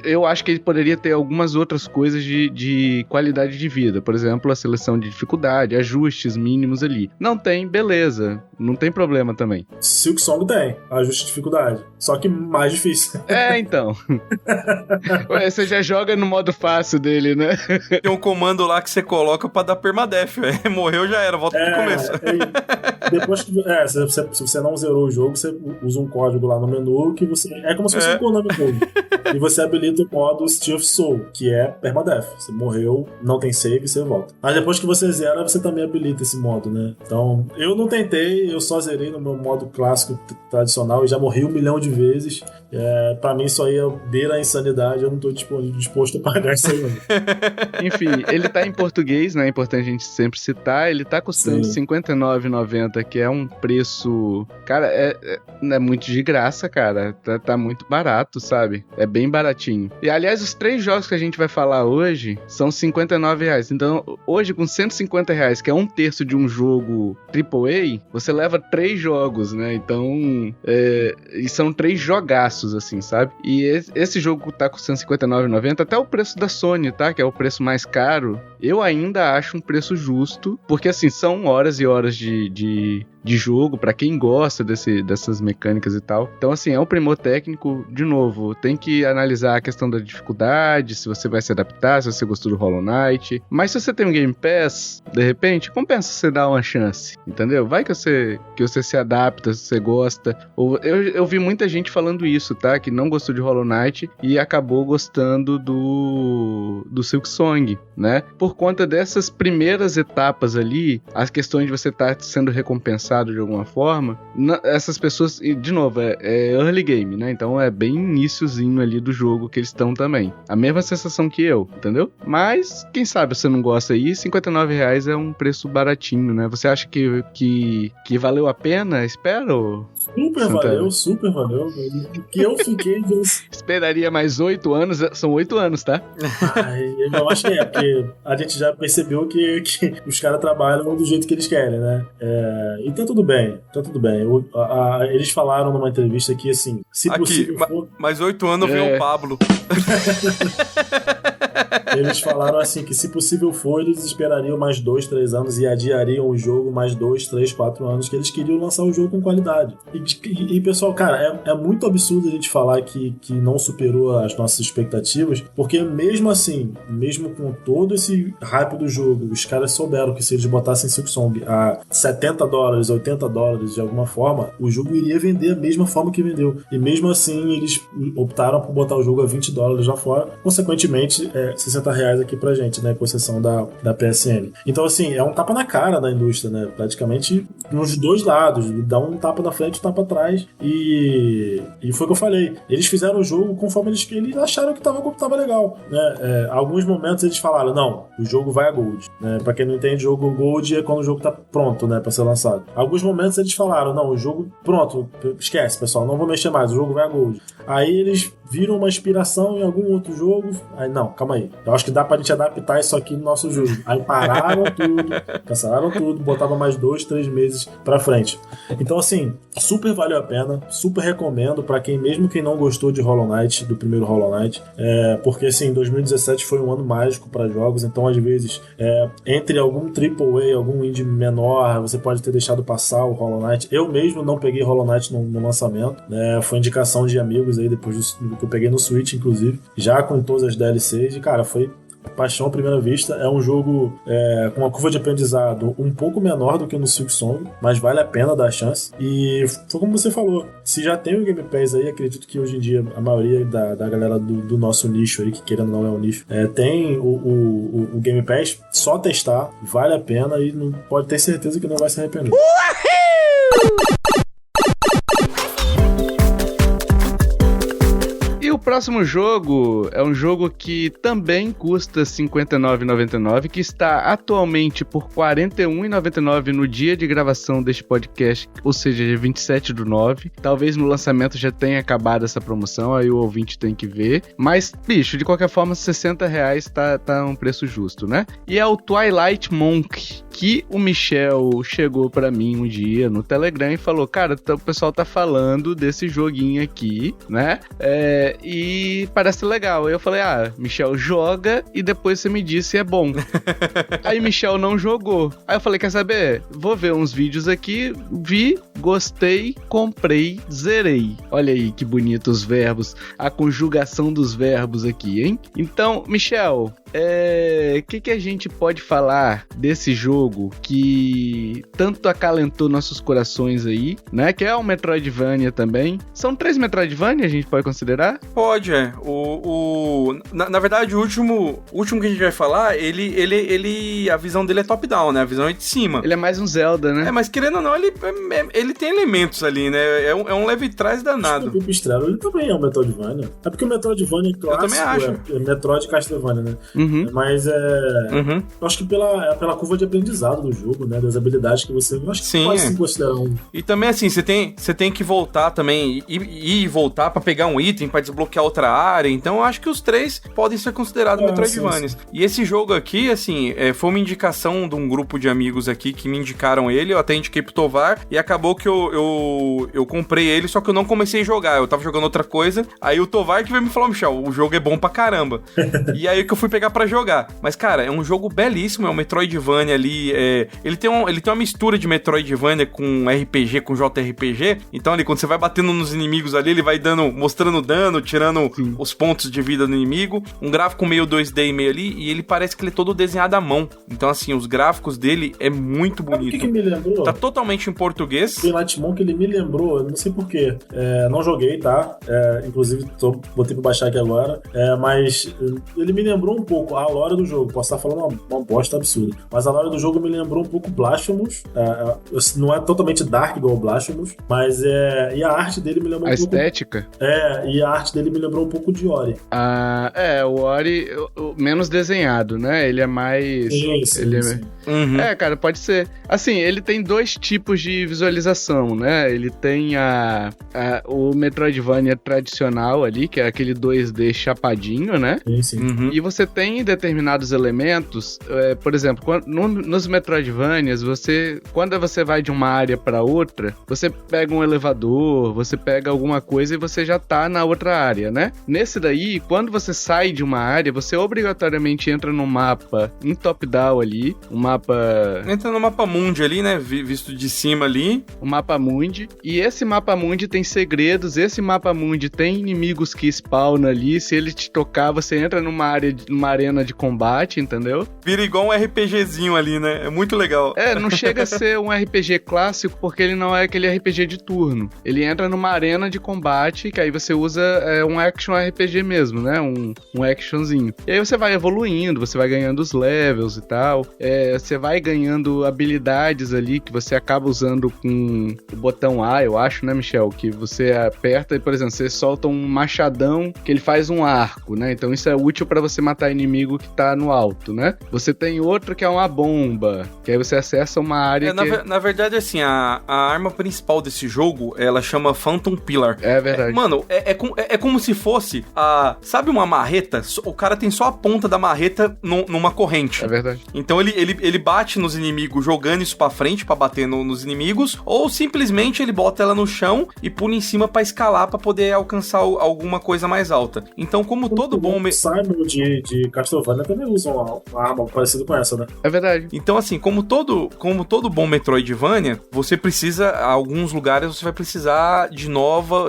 eu acho que ele poderia ter algumas outras coisas de qualidade de vida. Por exemplo, a seleção de dificuldade, ajustes mínimos ali. Não tem, beleza. Não tem problema também. Silksong tem ajuste de dificuldade, só que mais difícil. Então. Você já joga no modo fácil dele, né? Tem um comando lá que você coloca pra dar permadeath, velho. Morreu, já era, volta pro começo. Depois que se você não zerou o jogo, você usa um código lá no menu que você... É como se fosse um Konami Code. E você habilita o modo Steel of Soul, que é permadeath. Você morreu, não tem save, você volta. Mas depois que você zera, você também habilita esse modo, né? Então, eu não tentei, eu só zerei no meu modo clássico tradicional e já morri 1 milhão de vezes. Pra mim, isso aí beira a insanidade. Eu não tô disposto a pagar isso aí, não. Enfim, ele tá em português, né? É importante a gente sempre citar. Ele tá custando R$ 59,90 R$19,90, que é um preço... Cara, é muito de graça, cara. Tá muito barato, sabe? É bem baratinho. E, aliás, os 3 jogos que a gente vai falar hoje são R$59. Então, hoje, com R$150, que é 1/3 de um jogo AAA, você leva 3 jogos, né? Então, e são 3 jogaços, assim, sabe? E esse jogo tá com R$159,90, até o preço da Sony, tá? Que é o preço mais caro. Eu ainda acho um preço justo, porque, assim, são horas e horas de jogo, pra quem gosta dessas mecânicas e tal. Então, assim, é um primor técnico. De novo, tem que analisar a questão da dificuldade, se você vai se adaptar, se você gostou do Hollow Knight. Mas se você tem um Game Pass, de repente, compensa você dar uma chance, entendeu? Vai que você se adapta, se você gosta. Eu vi muita gente falando isso, tá? Que não gostou de Hollow Knight e acabou gostando do Silksong, né? Por conta dessas primeiras etapas ali, as questões de você estar sendo recompensado de alguma forma, essas pessoas, e de novo, é early game, né? Então é bem iniciozinho ali do jogo que eles estão também. A mesma sensação que eu, entendeu? Mas, quem sabe você não gosta aí, R$59 é um preço baratinho, né? Você acha que valeu a pena? Espero? Super valeu. Que eu fiquei... Esperaria mais 8 anos, são 8 anos, tá? Eu acho que porque a gente já percebeu que os caras trabalham do jeito que eles querem, né? E tá tudo bem. Eles falaram numa entrevista que, assim, se possível for... mais 8 anos veio o Pablo. Eles falaram assim que, se possível for, eles esperariam mais 2, 3 anos e adiariam o jogo mais 2, 3, 4 anos, que eles queriam lançar o jogo com qualidade. E pessoal, cara, é muito absurdo a gente falar que não superou as nossas expectativas, porque mesmo assim, mesmo com todo esse hype do jogo, os caras souberam que se eles botassem Silksong a $70, $80 de alguma forma, o jogo iria vender da mesma forma que vendeu. E mesmo assim, eles optaram por botar o jogo a $20 lá fora, consequentemente, R$60 aqui pra gente, né, com exceção da PSN. Então, assim, é um tapa na cara da indústria, né, praticamente nos dois lados, dá um tapa na frente e um tapa atrás, e foi o que eu falei, eles fizeram o jogo conforme eles acharam que tava legal, né. Alguns momentos eles falaram, não, o jogo vai a Gold, né, pra quem não entende, jogo Gold é quando o jogo tá pronto, né, pra ser lançado. Alguns momentos eles falaram, não, o jogo, pronto, esquece, pessoal, não vou mexer mais, o jogo vai a Gold. Aí eles viram uma inspiração em algum outro jogo, aí não, calma aí, eu acho que dá pra gente adaptar isso aqui no nosso jogo. Aí pararam tudo, cancelaram tudo, botavam mais 2, 3 meses pra frente. Então, assim, super valeu a pena, super recomendo pra mesmo quem não gostou de Hollow Knight, do primeiro Hollow Knight, porque, assim, 2017 foi um ano mágico pra jogos, então, às vezes, entre algum AAA, algum indie menor, você pode ter deixado passar o Hollow Knight. Eu mesmo não peguei Hollow Knight no lançamento, né? Foi indicação de amigos aí, depois do que eu peguei no Switch, inclusive, já com todas as DLCs, e, cara, foi paixão à primeira vista. É um jogo com uma curva de aprendizado um pouco menor do que no Silksong, mas vale a pena dar a chance. E foi como você falou, se já tem o Game Pass aí, acredito que hoje em dia a maioria da galera do nosso nicho aí, que querendo não é um nicho, tem o Game Pass, só testar, vale a pena e não pode ter certeza que não vai se arrepender. O próximo jogo é um jogo que também custa R$ 59,99, que está atualmente por R$ 41,99 no dia de gravação deste podcast, ou seja, dia 27/9. Talvez no lançamento já tenha acabado essa promoção, aí o ouvinte tem que ver. Mas, bicho, de qualquer forma, R$ 60 tá um preço justo, né? E é o Twilight Monk, que o Michel chegou pra mim um dia no Telegram e falou, cara, o pessoal tá falando desse joguinho aqui, né? E parece legal. Aí eu falei, Michel, joga e depois você me diz se é bom. Aí Michel não jogou. Aí eu falei, quer saber? Vou ver uns vídeos aqui, vi, gostei, comprei, zerei. Olha aí que bonitos os verbos, a conjugação dos verbos aqui, hein? Então, Michel, que a gente pode falar desse jogo que tanto acalentou nossos corações aí, né? Que é um Metroidvania também. São 3 Metroidvania, a gente pode considerar? Pode, Na verdade, o último que a gente vai falar, ele a visão dele é top-down, né? A visão é de cima. Ele é mais um Zelda, né? Mas querendo ou não, ele tem elementos ali, né? É um leve trás danado. O ele também é um Metroidvania. É porque o Metroidvania clássico eu também acho. é Metroid Castlevania, né? Mas eu acho que pela curva de aprendizado do jogo, né? Das habilidades que você... Eu acho que pode se considerar um... E também, assim, você tem que voltar também, e voltar pra pegar um item, pra desbloquear outra área. Então, eu acho que os três podem ser considerados Metroidvanias. Sim. E esse jogo aqui, assim, foi uma indicação de um grupo de amigos aqui que me indicaram ele. Eu até indiquei pro Tovar, e acabou que eu comprei ele, só que eu não comecei a jogar. Eu tava jogando outra coisa. Aí o Tovar que veio me falar, Michel, o jogo é bom pra caramba. E aí que eu fui pegar pra jogar. Mas, cara, é um jogo belíssimo, é um Metroidvania ali. Ele tem uma mistura de Metroidvania com RPG, com JRPG. Então, ali, quando você vai batendo nos inimigos ali, ele vai mostrando dano, tirando os pontos de vida do inimigo. Um gráfico meio 2D e meio ali, e ele parece que ele é todo desenhado à mão. Então, assim, os gráficos dele é muito bonito. O que me lembrou? Tá totalmente em português. O Lightmon que ele me lembrou, eu não sei porquê. Não joguei, tá? Inclusive, botei pra baixar aqui agora. Mas ele me lembrou um pouco a lore do jogo. Posso estar falando uma bosta absurda. Mas a lore do jogo me lembrou um pouco Blasphemous. Não é totalmente dark igual o Blasphemous, mas e a arte dele me lembrou um pouco... A estética? E a arte dele me lembrou um pouco de Ori. O Ori menos desenhado, né? Ele é mais... Sim. Cara, pode ser. Assim, ele tem dois tipos de visualização, né? Ele tem o Metroidvania tradicional ali, que é aquele 2D chapadinho, né? Sim. E você tem determinados elementos, por exemplo, nos Metroidvanias, quando você vai de uma área pra outra, você pega um elevador, você pega alguma coisa e você já tá na outra área, né? Nesse daí, quando você sai de uma área, você obrigatoriamente entra no mapa em top-down ali, Entra no mapa mundi ali, né? Visto de cima ali. O mapa mundi. E esse mapa mundi tem segredos, esse mapa mundi tem inimigos que spawnam ali, se ele te tocar, você entra numa arena de combate, entendeu? Vira igual um RPGzinho ali, né? É muito legal. Não chega a ser um RPG clássico, porque ele não é aquele RPG de turno. Ele entra numa arena de combate, que aí você usa um action RPG mesmo, né? Um actionzinho. E aí você vai evoluindo, você vai ganhando os levels e tal. Você vai ganhando habilidades ali que você acaba usando com o botão A, eu acho, né, Michel? Que você aperta e, por exemplo, você solta um machadão que ele faz um arco, né? Então isso é útil pra você matar inimigo que tá no alto, né? Você tem outro que é uma bomba, que aí você acessa uma área na verdade, assim, a arma principal desse jogo, ela chama Phantom Pillar. É verdade. Mano, é como se fosse sabe uma marreta? O cara tem só a ponta da marreta numa corrente. É verdade. Então ele bate nos inimigos jogando isso pra frente pra bater nos inimigos, ou simplesmente ele bota ela no chão e pula em cima pra escalar pra poder alcançar alguma coisa mais alta. Então, como todo bom... Simon de Castlevania também usa uma arma parecida com essa, né? É verdade. Então, assim, como todo bom Metroidvania, você precisa, em alguns lugares, você vai precisar de novas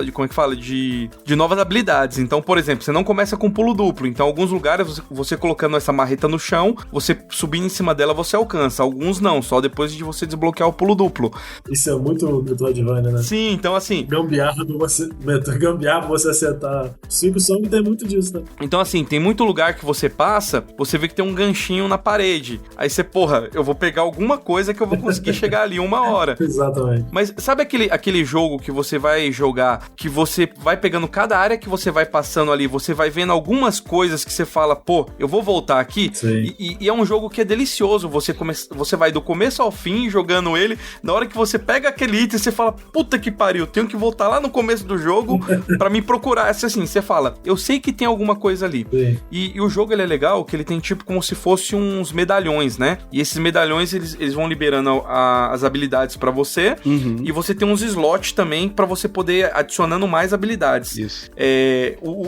habilidades. Então, por exemplo, você não começa com pulo duplo. Então, em alguns lugares, você colocando essa marreta no chão, você subindo em cima dela, você alcança. Alguns não, só depois de você desbloquear o pulo duplo. Isso é muito Metroidvania, né? Sim, então assim... Gambiarra pra você acertar. Silk Song tem muito disso, né? Então assim, tem muito lugar que você passa, você vê que tem um ganchinho na parede. Aí você, eu vou pegar alguma coisa que eu vou conseguir chegar ali uma hora. Exatamente. Mas sabe aquele jogo que você vai jogar, que você vai pegando cada área que você vai passando ali, você vai vendo algumas coisas que você fala, eu vou voltar aqui? Sim. E é um jogo que é delicioso. Você vai do começo ao fim jogando ele. Na hora que você pega aquele item, você fala, puta que pariu, tenho que voltar lá no começo do jogo pra me procurar. Assim, você fala, eu sei que tem alguma coisa ali. E o jogo, ele é legal, que ele tem tipo como se fosse uns medalhões, né? E esses medalhões, eles vão liberando as habilidades pra você. E você tem uns slots também pra você poder adicionando mais habilidades. Isso.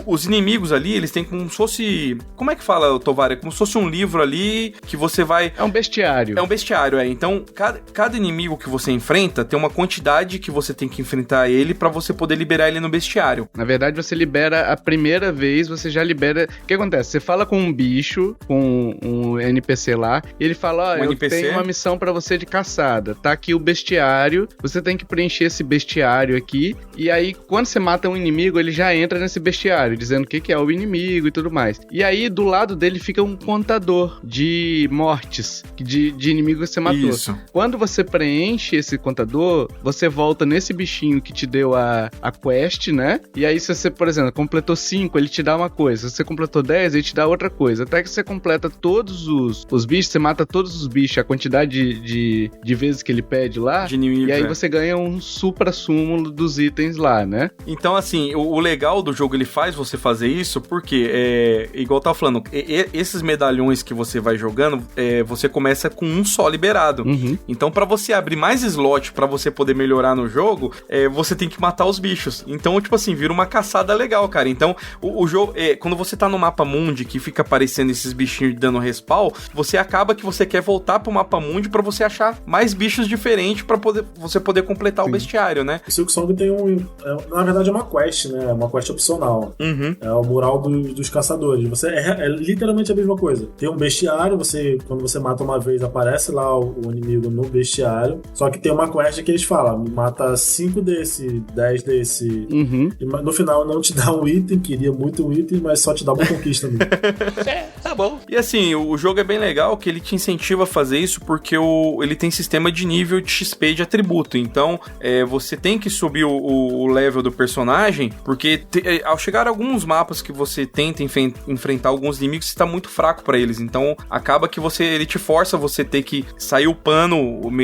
Os inimigos ali, eles têm como se fosse... Como é que fala, Tovar? É como se fosse um livro ali que você vai... É um bestiário. É um bestiário, Então, cada inimigo que você enfrenta tem uma quantidade que você tem que enfrentar ele pra você poder liberar ele no bestiário. Na verdade, você libera a primeira vez, você já libera... O que acontece? Você fala com um bicho, com um NPC lá, e ele fala, eu tenho uma missão pra você de caçada. Tá aqui o bestiário, você tem que preencher esse bestiário aqui, e aí, quando você mata um inimigo, ele já entra nesse bestiário, dizendo o que é o inimigo e tudo mais. E aí, do lado dele fica um contador de mortes. de inimigo que você matou. Isso. Quando você preenche esse contador, você volta nesse bichinho que te deu a quest, né? E aí se você, por exemplo, completou 5, ele te dá uma coisa. Se você completou 10, ele te dá outra coisa. Até que você completa todos os bichos, você mata todos os bichos, a quantidade de vezes que ele pede lá. De inimigo, e aí você ganha um supra-súmulo dos itens lá, né? Então, assim, o legal do jogo, ele faz você fazer isso porque, igual eu tava falando, esses medalhões que você vai jogando, você começa com um só liberado. Uhum. Então, pra você abrir mais slot, pra você poder melhorar no jogo, você tem que matar os bichos. Então, tipo assim, vira uma caçada legal, cara. Então, o jogo, quando você tá no mapa mundi, que fica aparecendo esses bichinhos dando respawn, você acaba que você quer voltar pro mapa mundi pra você achar mais bichos diferentes pra você poder completar o bestiário, né? O Silksong tem na verdade é uma quest, né? É uma quest opcional. Uhum. É o mural dos caçadores. Você é literalmente a mesma coisa. Tem um bestiário, quando você mata uma vez, aparece lá o inimigo no bestiário. Só que tem uma quest que eles falam: mata 5 desse, 10 desse. Uhum. E no final não te dá um item, queria muito um item, mas só te dá uma conquista mesmo. Tá bom. E assim, o jogo é bem legal que ele te incentiva a fazer isso porque ele tem sistema de nível de XP de atributo. Então, você tem que subir o level do personagem, porque ao chegar a alguns mapas que você tenta enfrentar alguns inimigos, você tá muito fraco pra eles. Então, acaba que ele te força a você ter que sair upando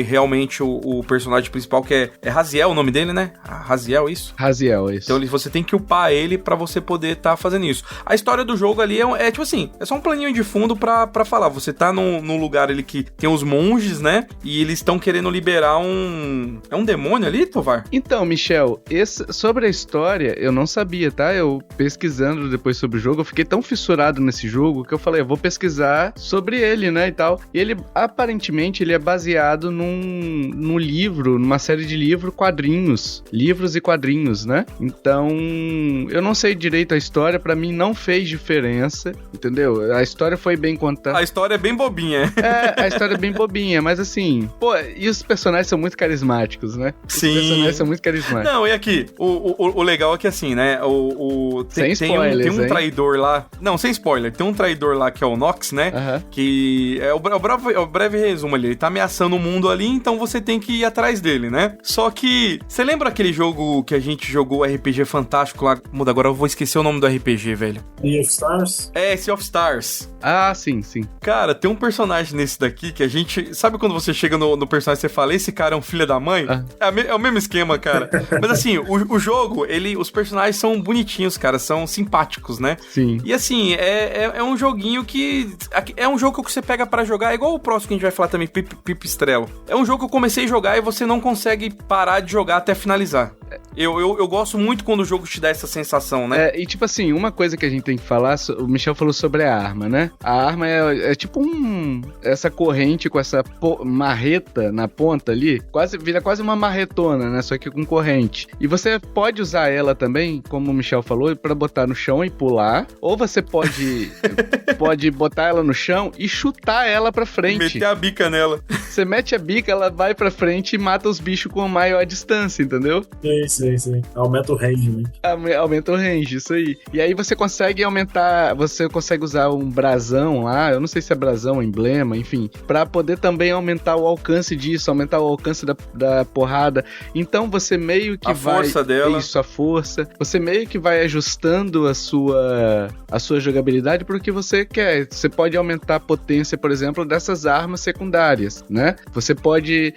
realmente o personagem principal, que é Raziel o nome dele, né? Raziel, isso? Raziel, isso. Então, você tem que upar ele pra você poder tá fazendo isso. A história do jogo ali é tipo assim, é só um planinho de fundo pra falar. Você tá num lugar ali que tem os monges, né? E eles estão querendo liberar É um demônio ali, Tovar? Então, Michel, sobre a história, eu não sabia, tá? Eu pesquisando depois sobre o jogo, eu fiquei tão fissurado nesse jogo que eu falei, eu vou pesquisar sobre ele, né, e tal. E ele, aparentemente, ele é baseado num livro, numa série de livros e quadrinhos, né? Então, eu não sei direito a história, pra mim não fez diferença, entendeu? A história foi bem contada. A história é bem bobinha. A história é bem bobinha, mas assim, e os personagens são muito carismáticos, né? Sim. Os personagens são muito carismáticos. Não, e aqui, o legal é que assim, né, sem spoilers, tem um traidor lá, não, sem spoiler, tem um traidor lá que é o Nox, né, que é o breve resumo ali, ele tá ameaçando o mundo ali, então você tem que ir atrás dele, né? Só que, você lembra aquele jogo que a gente jogou, RPG fantástico lá, muda, agora eu vou esquecer o nome do RPG, velho. Sea of Stars? Sea of Stars. Ah, sim. Cara, tem um personagem nesse daqui que a gente... Sabe quando você chega no personagem e você fala, esse cara é um filho da mãe? É o mesmo esquema, cara. Mas assim, o jogo, os personagens são bonitinhos, cara, são simpáticos, né? Sim. E assim, é um joguinho que... É um jogo que você pega pra jogar, igual o próximo que a gente vai falar também, Pipistrello. É um jogo que eu comecei a jogar e você não consegue parar de jogar até finalizar. Eu gosto muito quando o jogo te dá essa sensação, né? E tipo assim, uma coisa que a gente tem que falar, o Michel falou sobre a arma, né? A arma é tipo essa corrente com essa marreta na ponta ali, vira quase uma marretona, né? Só que com corrente. E você pode usar ela também, como o Michel falou, pra botar no chão e pular, ou você pode botar ela no chão e chutar ela pra frente. Meter a bica nela. Você mete a bica, ela vai pra frente e mata os bichos com maior distância, entendeu? Sim. Aumenta o range, né? Aumenta o range, isso aí. E aí você consegue usar um brasão lá, eu não sei se é brasão, emblema, enfim, pra poder também aumentar o alcance disso, aumentar o alcance da porrada. Então você meio que vai... A força dela. Isso, a força. Você meio que vai ajustando a sua jogabilidade pro que você quer. Você pode aumentar a potência, por exemplo, dessas armas secundárias, né? Você pode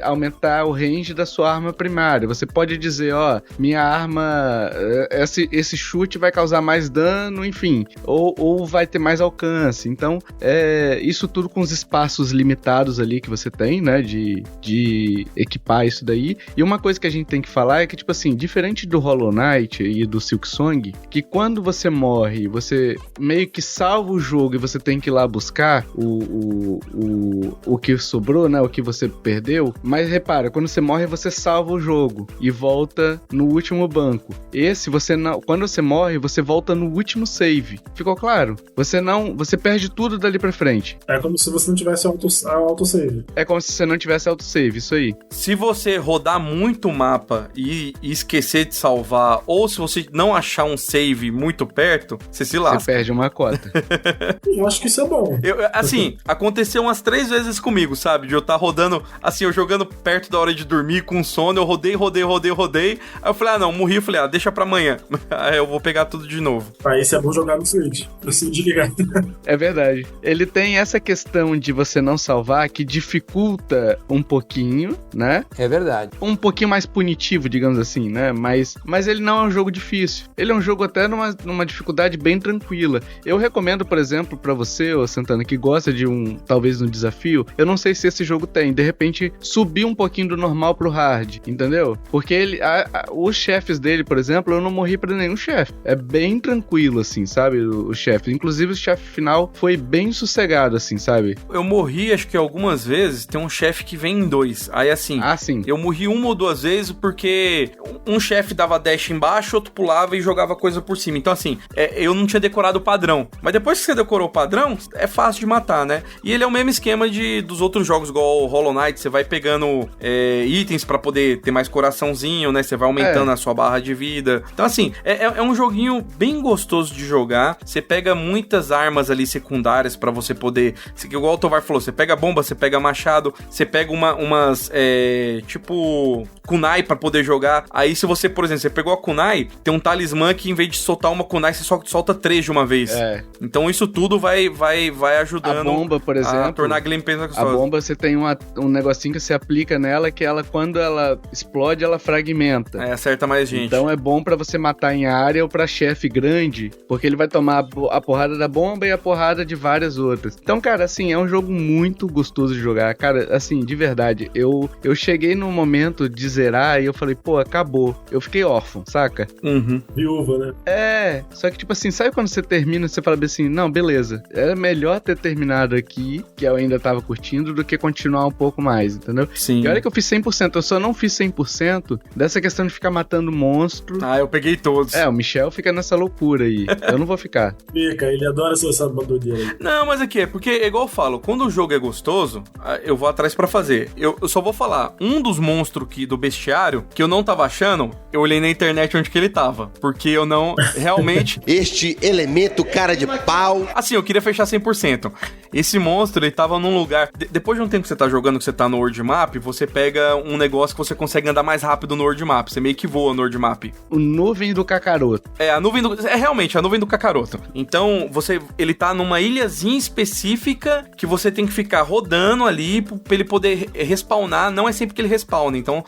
aumentar o range da sua arma primária. Você pode dizer, minha arma, esse chute vai causar mais dano, enfim, ou vai ter mais alcance. Então, isso tudo com os espaços limitados ali que você tem, né, de equipar isso daí. E uma coisa que a gente tem que falar é que, tipo assim, diferente do Hollow Knight e do Silksong, que quando você morre, você meio que salva o jogo e você tem que ir lá buscar o que sobrou, né, o que você perdeu. Mas repara, quando você morre, você salva o jogo e volta no último banco. Esse, você não, quando você morre, você volta no último save. Ficou claro? Você perde tudo dali pra frente. É como se você não tivesse autosave. É como se você não tivesse autosave, isso aí. Se você rodar muito o mapa e esquecer de salvar, ou se você não achar um save muito perto, você se lasca. Você perde uma cota. Eu acho que isso é bom. Assim, aconteceu umas 3 vezes comigo, sabe? De eu estar rodando, assim, eu jogando perto da hora de dormir com sono, eu rodei. Aí eu falei, não, morri. Eu falei, deixa pra amanhã. Aí eu vou pegar tudo de novo. Aí isso é bom jogar no Switch. Preciso de ligar. É verdade. Ele tem essa questão de você não salvar que dificulta um pouquinho, né? É verdade. Um pouquinho mais punitivo, digamos assim, né? Mas ele não é um jogo difícil. Ele é um jogo até numa dificuldade bem tranquila. Eu recomendo, por exemplo, pra você, ô Santana, que gosta de talvez um desafio, eu não sei se esse jogo tem, de repente, subir um pouquinho do normal pro hard, entendeu? Porque os chefes dele, por exemplo, eu não morri pra nenhum chefe. É bem tranquilo, assim, sabe? O chefe. Inclusive, o chefe final foi bem sossegado, assim, sabe? Eu morri, acho que algumas vezes, tem um chefe que vem em 2. Aí, assim, sim. Eu morri 1 ou 2 vezes porque um chefe dava dash embaixo, outro pulava e jogava coisa por cima. Então, assim, eu não tinha decorado o padrão. Mas depois que você decorou o padrão, é fácil de matar, né? E ele é o mesmo esquema dos outros jogos, igual o Hollow Knight. Você vai pegando itens pra poder ter mais coraçãozinho, né? Você vai aumentando a sua barra de vida. Então, assim, é um joguinho bem gostoso de jogar. Você pega muitas armas ali secundárias pra você poder... Igual o Tovar falou, você pega bomba, você pega machado, você pega umas tipo kunai pra poder jogar. Aí se você, por exemplo, você pegou a kunai, tem um talismã que em vez de soltar uma kunai, você só solta 3 de uma vez. Então isso tudo vai ajudando a bomba, por exemplo, a tornar a gameplay mais gostosa. A bomba, você tem um negocinho que você aplica nela, que ela, quando ela explode, ela fragmenta. Acerta mais gente. Então é bom pra você matar em área ou pra chefe grande, porque ele vai tomar a porrada da bomba e a porrada de várias outras. Então, cara, assim, é um jogo muito gostoso de jogar. Cara, assim, de verdade, eu cheguei num momento de zerar e eu falei, pô, acabou. Eu fiquei órfão, saca? Viúva, né? Só que, tipo assim, sabe quando você termina e você fala assim, não, beleza, era melhor ter terminado aqui, que eu ainda tava curtindo, do que continuar um pouco mais, entendeu? Sim. E olha que eu fiz 100%, eu só não fiz 100% dessa questão de ficar matando monstro. Eu peguei todos. O Michel fica nessa loucura aí. Eu não vou ficar. Fica, ele adora essa bandodeira aí. Não, mas aqui é porque, igual eu falo, quando o jogo é gostoso, eu vou atrás pra fazer. Eu só vou falar, um dos monstros do bestiário, que eu não tava achando, eu olhei na internet onde que ele tava. Porque eu não, realmente... Este elemento cara de pau... Assim, eu queria fechar 100%. Esse monstro, ele tava num lugar... Depois de um tempo que você tá jogando, que você tá no World Map, você pega um negócio que você consegue andar mais rápido no World Map. Você meio que voa no World Map. O nuvem do Kakaroto. Realmente, a nuvem do Kakaroto. Então, ele tá numa ilhazinha específica que você tem que ficar rodando ali pra ele poder respawnar. Não é sempre que ele respawna. Então,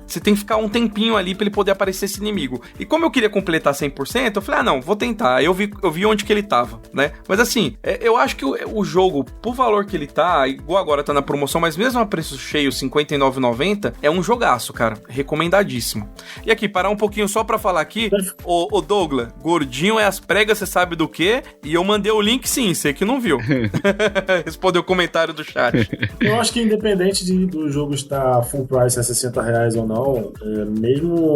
você tem que ficar um tempinho ali pra ele poder aparecer esse inimigo. E como eu queria completar 100%, eu falei, não, vou tentar. Aí eu vi onde que ele tava, né? Mas assim, eu acho que o jogo, por valor que ele tá, igual agora tá na promoção, mas mesmo a preço cheio, R$ 59,90, é um jogaço, cara. Recomendadíssimo. E aqui, parar um pouquinho só pra falar aqui, o Douglas, gordinho é as pregas, você sabe do quê? E eu mandei o link sim, você que não viu. Respondeu o comentário do chat. Eu acho que independente do jogo estar full price a R$60 ou não,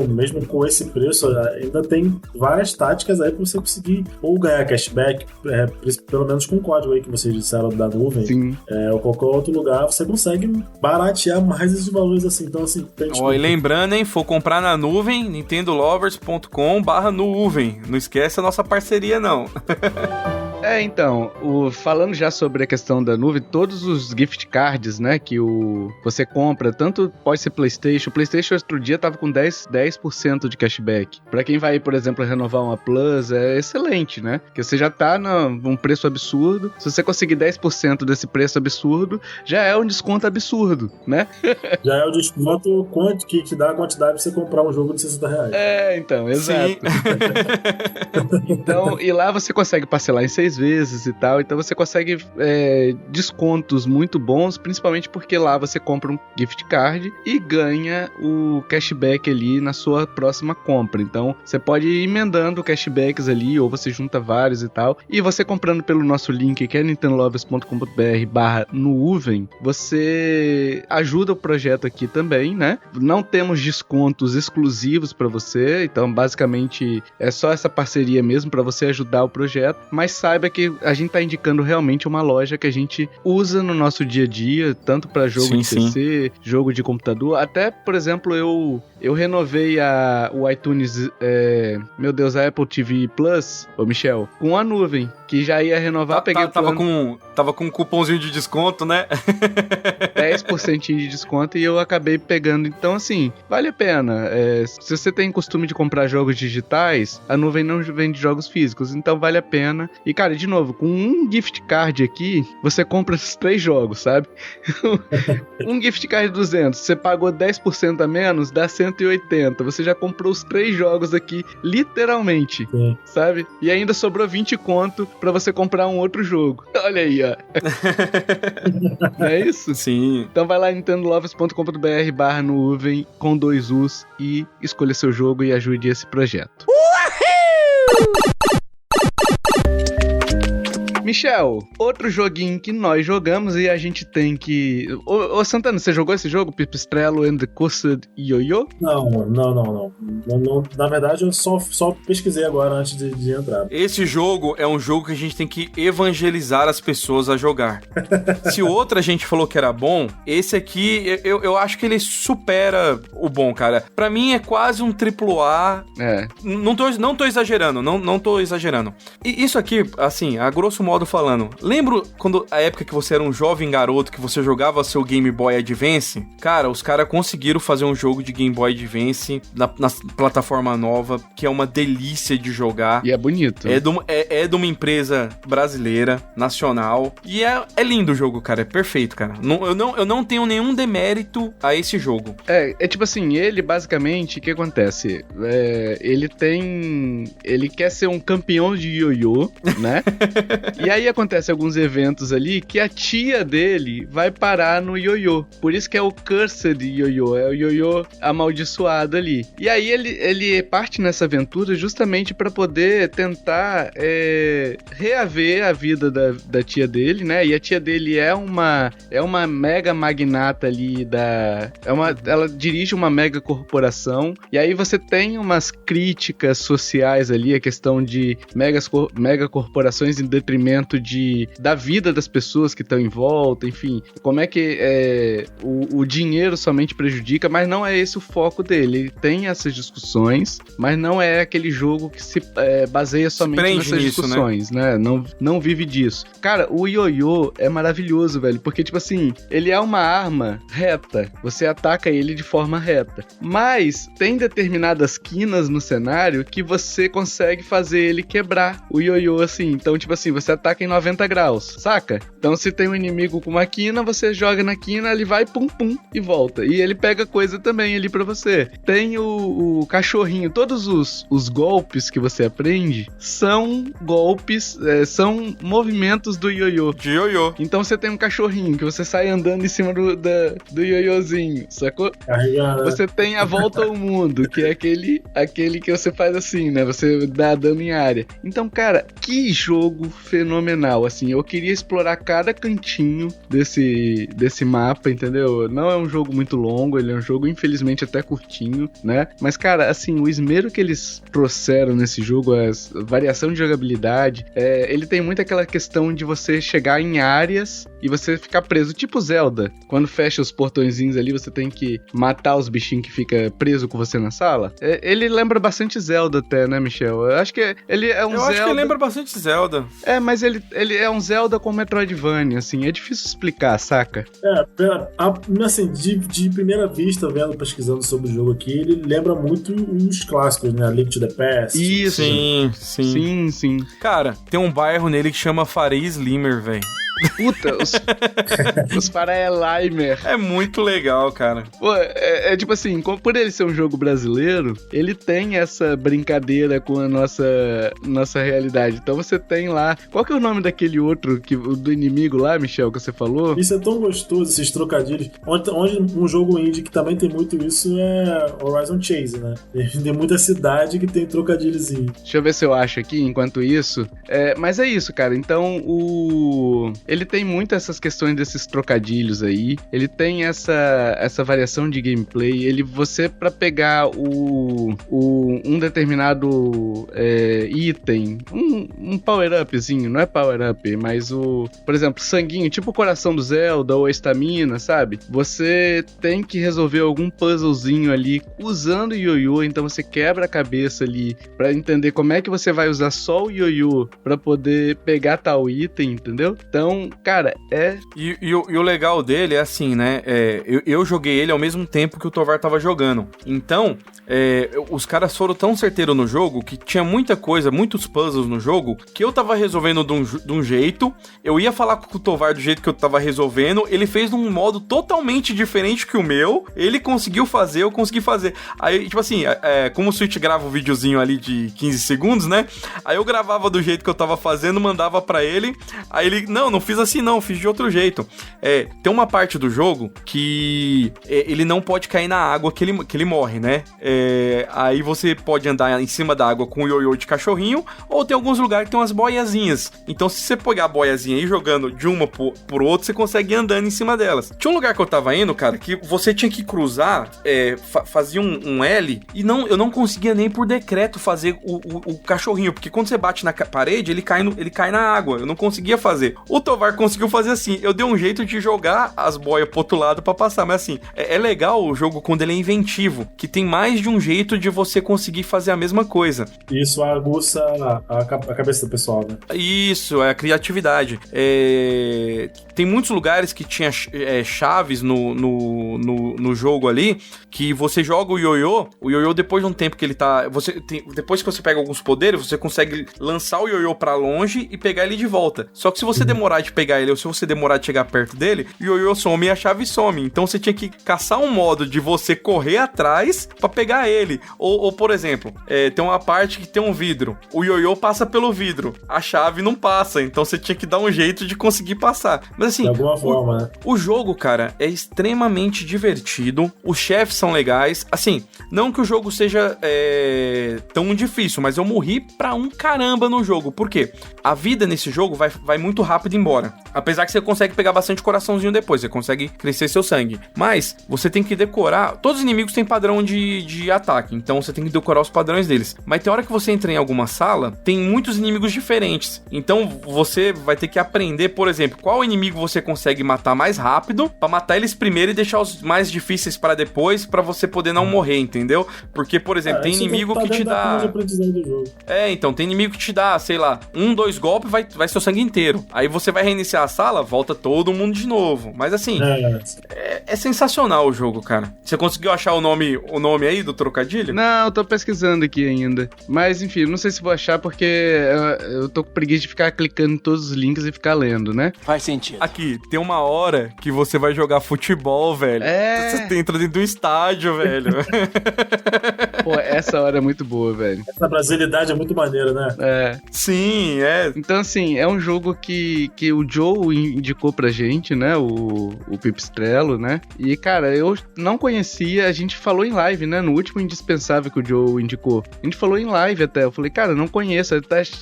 mesmo com esse preço, ainda tem várias táticas aí pra você conseguir ou ganhar cashback, pelo menos com o código aí que vocês disseram da nuvem. Sim. Ou qualquer outro lugar, você consegue baratear mais esses valores assim. Então, assim, tem E lembrando, hein, for comprar na nuvem, nintendolovers.com/nuvem. Não esquece a nossa parceria, não. Então, falando já sobre a questão da nuvem, todos os gift cards, né, que você compra, tanto pode ser PlayStation. O PlayStation outro dia tava com 10% de cashback. Pra quem vai, por exemplo, renovar uma Plus, é excelente, né? Porque você já tá num preço absurdo. Se você conseguir 10% desse preço absurdo, já é um desconto absurdo, né? Já é o desconto que te dá a quantidade pra você comprar um jogo de R$60. Então, exato. Então, e lá você consegue parcelar em 6 mais vezes e tal. Então você consegue descontos muito bons, principalmente porque lá você compra um gift card e ganha o cashback ali na sua próxima compra. Então você pode ir emendando cashbacks ali, ou você junta vários e tal. E você comprando pelo nosso link, que é nintendolovers.com.br/nuven, você ajuda o projeto aqui também, né? Não temos descontos exclusivos para você, então basicamente é só essa parceria mesmo para você ajudar o projeto, mas saiba que a gente tá indicando realmente uma loja que a gente usa no nosso dia a dia, tanto para jogo de PC, jogo de computador, até, por exemplo, eu renovei o iTunes, a Apple TV Plus, ô Michel, com a nuvem, que já ia renovar, peguei o plano. Tava com um cupomzinho de desconto, né? 10% de desconto e eu acabei pegando. Então, assim, vale a pena. Se você tem costume de comprar jogos digitais, a nuvem não vende jogos físicos, então vale a pena. E, cara, de novo, com um gift card aqui, você compra esses 3 jogos, sabe? Um gift card de 200, você pagou 10% a menos, dá 180. Você já comprou os 3 jogos aqui, literalmente, sabe? E ainda sobrou 20 conto pra você comprar um outro jogo. Olha aí, ó. Não é isso? Sim. Então vai lá em nintendolovers.com.br/nuvem com 2 U's e escolha seu jogo e ajude esse projeto. Michel, outro joguinho que nós jogamos e a gente tem que... Ô Santana, você jogou esse jogo? Pipistrello and the Cursed Yo-Yo? Não. Na verdade, eu só pesquisei agora antes de entrar. Esse jogo é um jogo que a gente tem que evangelizar as pessoas a jogar. Se outra gente falou que era bom, esse aqui, eu acho que ele supera o bom, cara. Pra mim é quase um AAA. Não tô exagerando, não tô exagerando. E isso aqui, assim, a grosso modo falando, lembro quando a época que você era um jovem garoto, que você jogava seu Game Boy Advance? Cara, os caras conseguiram fazer um jogo de Game Boy Advance na plataforma nova, que é uma delícia de jogar. E é bonito. É de uma empresa brasileira, nacional, e é lindo o jogo, cara, é perfeito, cara. Eu não tenho nenhum demérito a esse jogo. É tipo assim, ele basicamente, o que acontece? Ele quer ser um campeão de ioiô, né? E aí acontece alguns eventos ali que a tia dele vai parar no ioiô. Por isso que é o Cursed Yo-Yo, é o ioiô amaldiçoado ali. E aí ele parte nessa aventura justamente para poder tentar reaver a vida da tia dele, né? E a tia dele é uma mega magnata ali ela dirige uma mega corporação. E aí você tem umas críticas sociais ali, a questão de mega corporações em detrimento da vida das pessoas que estão em volta, enfim, como é que o dinheiro somente prejudica, mas não é esse o foco dele. Ele tem essas discussões, mas não é aquele jogo que se baseia somente nessas discussões, né? Não vive disso. Cara, o ioiô é maravilhoso, velho, porque, tipo assim, ele é uma arma reta, você ataca ele de forma reta, mas tem determinadas quinas no cenário que você consegue fazer ele quebrar o ioiô, assim. Então, tipo assim, você ataca em 90 graus, saca? Então se tem um inimigo com uma quina, você joga na quina, ele vai pum e volta. E ele pega coisa também ali pra você. Tem o cachorrinho, todos os golpes que você aprende são golpes, são movimentos do ioiô. De ioiô. Então você tem um cachorrinho que você sai andando em cima do ioiôzinho, sacou? Carregado. Você tem a volta ao mundo, que é aquele que você faz assim, né? Você dá dano em área. Então, cara, que jogo fenomenal, assim. Eu queria explorar cada cantinho desse mapa, entendeu? Não é um jogo muito longo, ele é um jogo, infelizmente, até curtinho, né? Mas, cara, assim, o esmero que eles trouxeram nesse jogo, a variação de jogabilidade, ele tem muito aquela questão de você chegar em áreas e você ficar preso, tipo Zelda. Quando fecha os portõezinhos ali, você tem que matar os bichinhos que ficam presos com você na sala. Ele lembra bastante Zelda até, né, Michel? Eu acho que ele é um Zelda... Eu acho que ele lembra bastante Zelda. Mas ele é um Zelda com Metroidvania, assim, é difícil explicar, saca? Assim, de primeira vista, pesquisando sobre o jogo aqui, ele lembra muito os clássicos, né? Link to the Past. Isso. Sim. Sim. Cara, tem um bairro nele que chama Faria Slimer, velho. Puta, os Paralimer. É muito legal, cara. Pô, é tipo assim, por ele ser um jogo brasileiro, ele tem essa brincadeira com a nossa realidade. Então você tem lá... Qual que é o nome daquele outro, do inimigo lá, Michel, que você falou? Isso é tão gostoso, esses trocadilhos. Onde um jogo indie que também tem muito isso é Horizon Chase, né? Tem muita cidade que tem trocadilhozinho. Deixa eu ver se eu acho aqui, enquanto isso. Mas é isso, cara. Então, ele tem muito essas questões desses trocadilhos aí. Ele tem essa variação de gameplay. Você, pra pegar um determinado item, um power-upzinho, não é power-up, mas por exemplo, sanguinho, tipo o coração do Zelda ou a estamina, sabe? Você tem que resolver algum puzzlezinho ali usando o ioiô, então você quebra a cabeça ali pra entender como é que você vai usar só o ioiô pra poder pegar tal item, entendeu? Então, cara, E o legal dele é assim, né? Eu joguei ele ao mesmo tempo que o Tovar tava jogando. Então, os caras foram tão certeiros no jogo que tinha muita coisa, muitos puzzles no jogo, que eu tava resolvendo de um jeito, eu ia falar com o Tovar do jeito que eu tava resolvendo, ele fez de um modo totalmente diferente que o meu, ele conseguiu fazer, eu consegui fazer. Aí, tipo assim, como o Switch grava um videozinho ali de 15 segundos, né? Aí eu gravava do jeito que eu tava fazendo, mandava pra ele, aí ele, não fiz assim não, fiz de outro jeito. Tem uma parte do jogo que ele não pode cair na água que ele morre, né? Aí você pode andar em cima da água com o ioiô de cachorrinho, ou tem alguns lugares que tem umas boiazinhas. Então se você pegar a boiazinha e jogando de uma por outra, você consegue ir andando em cima delas. Tinha um lugar que eu tava indo, cara, que você tinha que cruzar, fazia um L, e eu não conseguia nem por decreto fazer o cachorrinho, porque quando você bate na parede, ele cai na água. Eu não conseguia fazer. O Tovar conseguiu fazer assim. Eu dei um jeito de jogar as boias pro outro lado pra passar, mas assim, é legal o jogo quando ele é inventivo, que tem mais de um jeito de você conseguir fazer a mesma coisa. Isso aguça a cabeça do pessoal, né? Isso, é a criatividade. Tem muitos lugares que tinha chaves no jogo ali, que você joga o ioiô depois de um tempo que ele tá... depois que você pega alguns poderes, você consegue lançar o ioiô pra longe e pegar ele de volta. Só que se você demorar de pegar ele, ou se você demorar de chegar perto dele, o ioiô some e a chave some. Então você tinha que caçar um modo de você correr atrás pra pegar ele. Ou por exemplo, tem uma parte que tem um vidro. O ioiô passa pelo vidro. A chave não passa. Então você tinha que dar um jeito de conseguir passar. Mas assim... De alguma forma, né? O jogo, cara, é extremamente divertido. Os chefes são legais. Assim, não que o jogo seja tão difícil, mas eu morri pra um caramba no jogo. Por quê? A vida nesse jogo vai muito rápido embora. Apesar que você consegue pegar bastante coraçãozinho depois, você consegue crescer seu sangue. Mas você tem que decorar... Todos os inimigos têm padrão de ataque, então você tem que decorar os padrões deles. Mas tem hora que você entra em alguma sala, tem muitos inimigos diferentes. Então você vai ter que aprender, por exemplo, qual inimigo você consegue matar mais rápido, pra matar eles primeiro e deixar os mais difíceis para depois, pra você poder não morrer, entendeu? Porque, por exemplo, tem inimigo que te dá... Então, tem inimigo que te dá, sei lá, 2 golpes, vai seu sangue inteiro. Aí você vai reiniciar a sala, volta todo mundo de novo. Mas assim, é sensacional o jogo, cara. Você conseguiu achar o nome aí do trocadilho? Não, eu tô pesquisando aqui ainda. Mas enfim, não sei se vou achar porque eu tô com preguiça de ficar clicando em todos os links e ficar lendo, né? Faz sentido. Aqui, tem uma hora que você vai jogar futebol, velho. Você entra dentro do estádio, velho. Pô, essa hora é muito boa, velho. Essa brasilidade é muito maneira, né? Sim, Então, assim, é um jogo que o Joe indicou pra gente, né? O Pipistrello, né? E, cara, eu não conhecia, a gente falou em live, né? No último Indispensável que o Joe indicou. A gente falou em live até. Eu falei, cara, não conheço.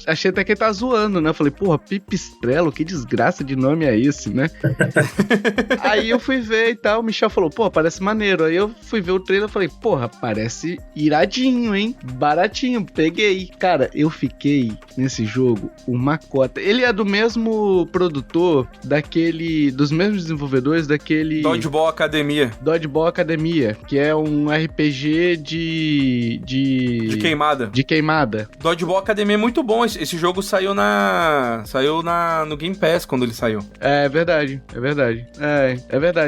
Achei até que ele tá zoando, né? Eu falei, porra, Pipistrello, que desgraça de nome é esse, né? Aí eu fui ver e tal. O Michel falou, pô, parece maneiro. Aí eu fui ver o trailer e falei, porra, parece iradinho, hein? Baratinho. Peguei. Cara, eu fiquei nesse jogo uma cota. Ele é do mesmo produtor dos mesmos desenvolvedores daquele... Dodgeball Academia. Dodgeball Academia, que é um RPG de queimada. De queimada. Dodgeball Academia é muito bom. Esse jogo saiu no Game Pass quando ele saiu. É verdade. É verdade.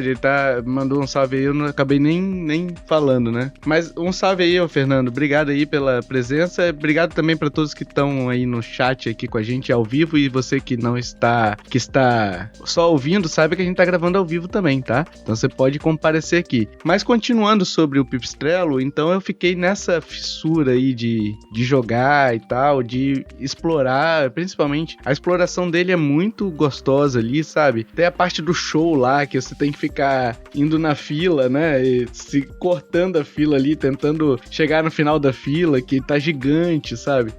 Ele mandou um salve aí, eu não acabei nem falando, né? Mas um salve aí, ô Fernando. mano, obrigado aí pela presença. Obrigado também pra todos que estão aí no chat aqui com a gente ao vivo. E você que não está, que está só ouvindo, sabe que a gente tá gravando ao vivo também, tá? Então você pode comparecer aqui. Mas continuando sobre o Pipistrello, então eu fiquei nessa fissura aí de jogar e tal, de explorar, principalmente. A exploração dele é muito gostosa ali, sabe? Tem a parte do show lá, que você tem que ficar indo na fila, né? E se cortando a fila ali, tentando chegar no final da fila, que tá gigante, sabe?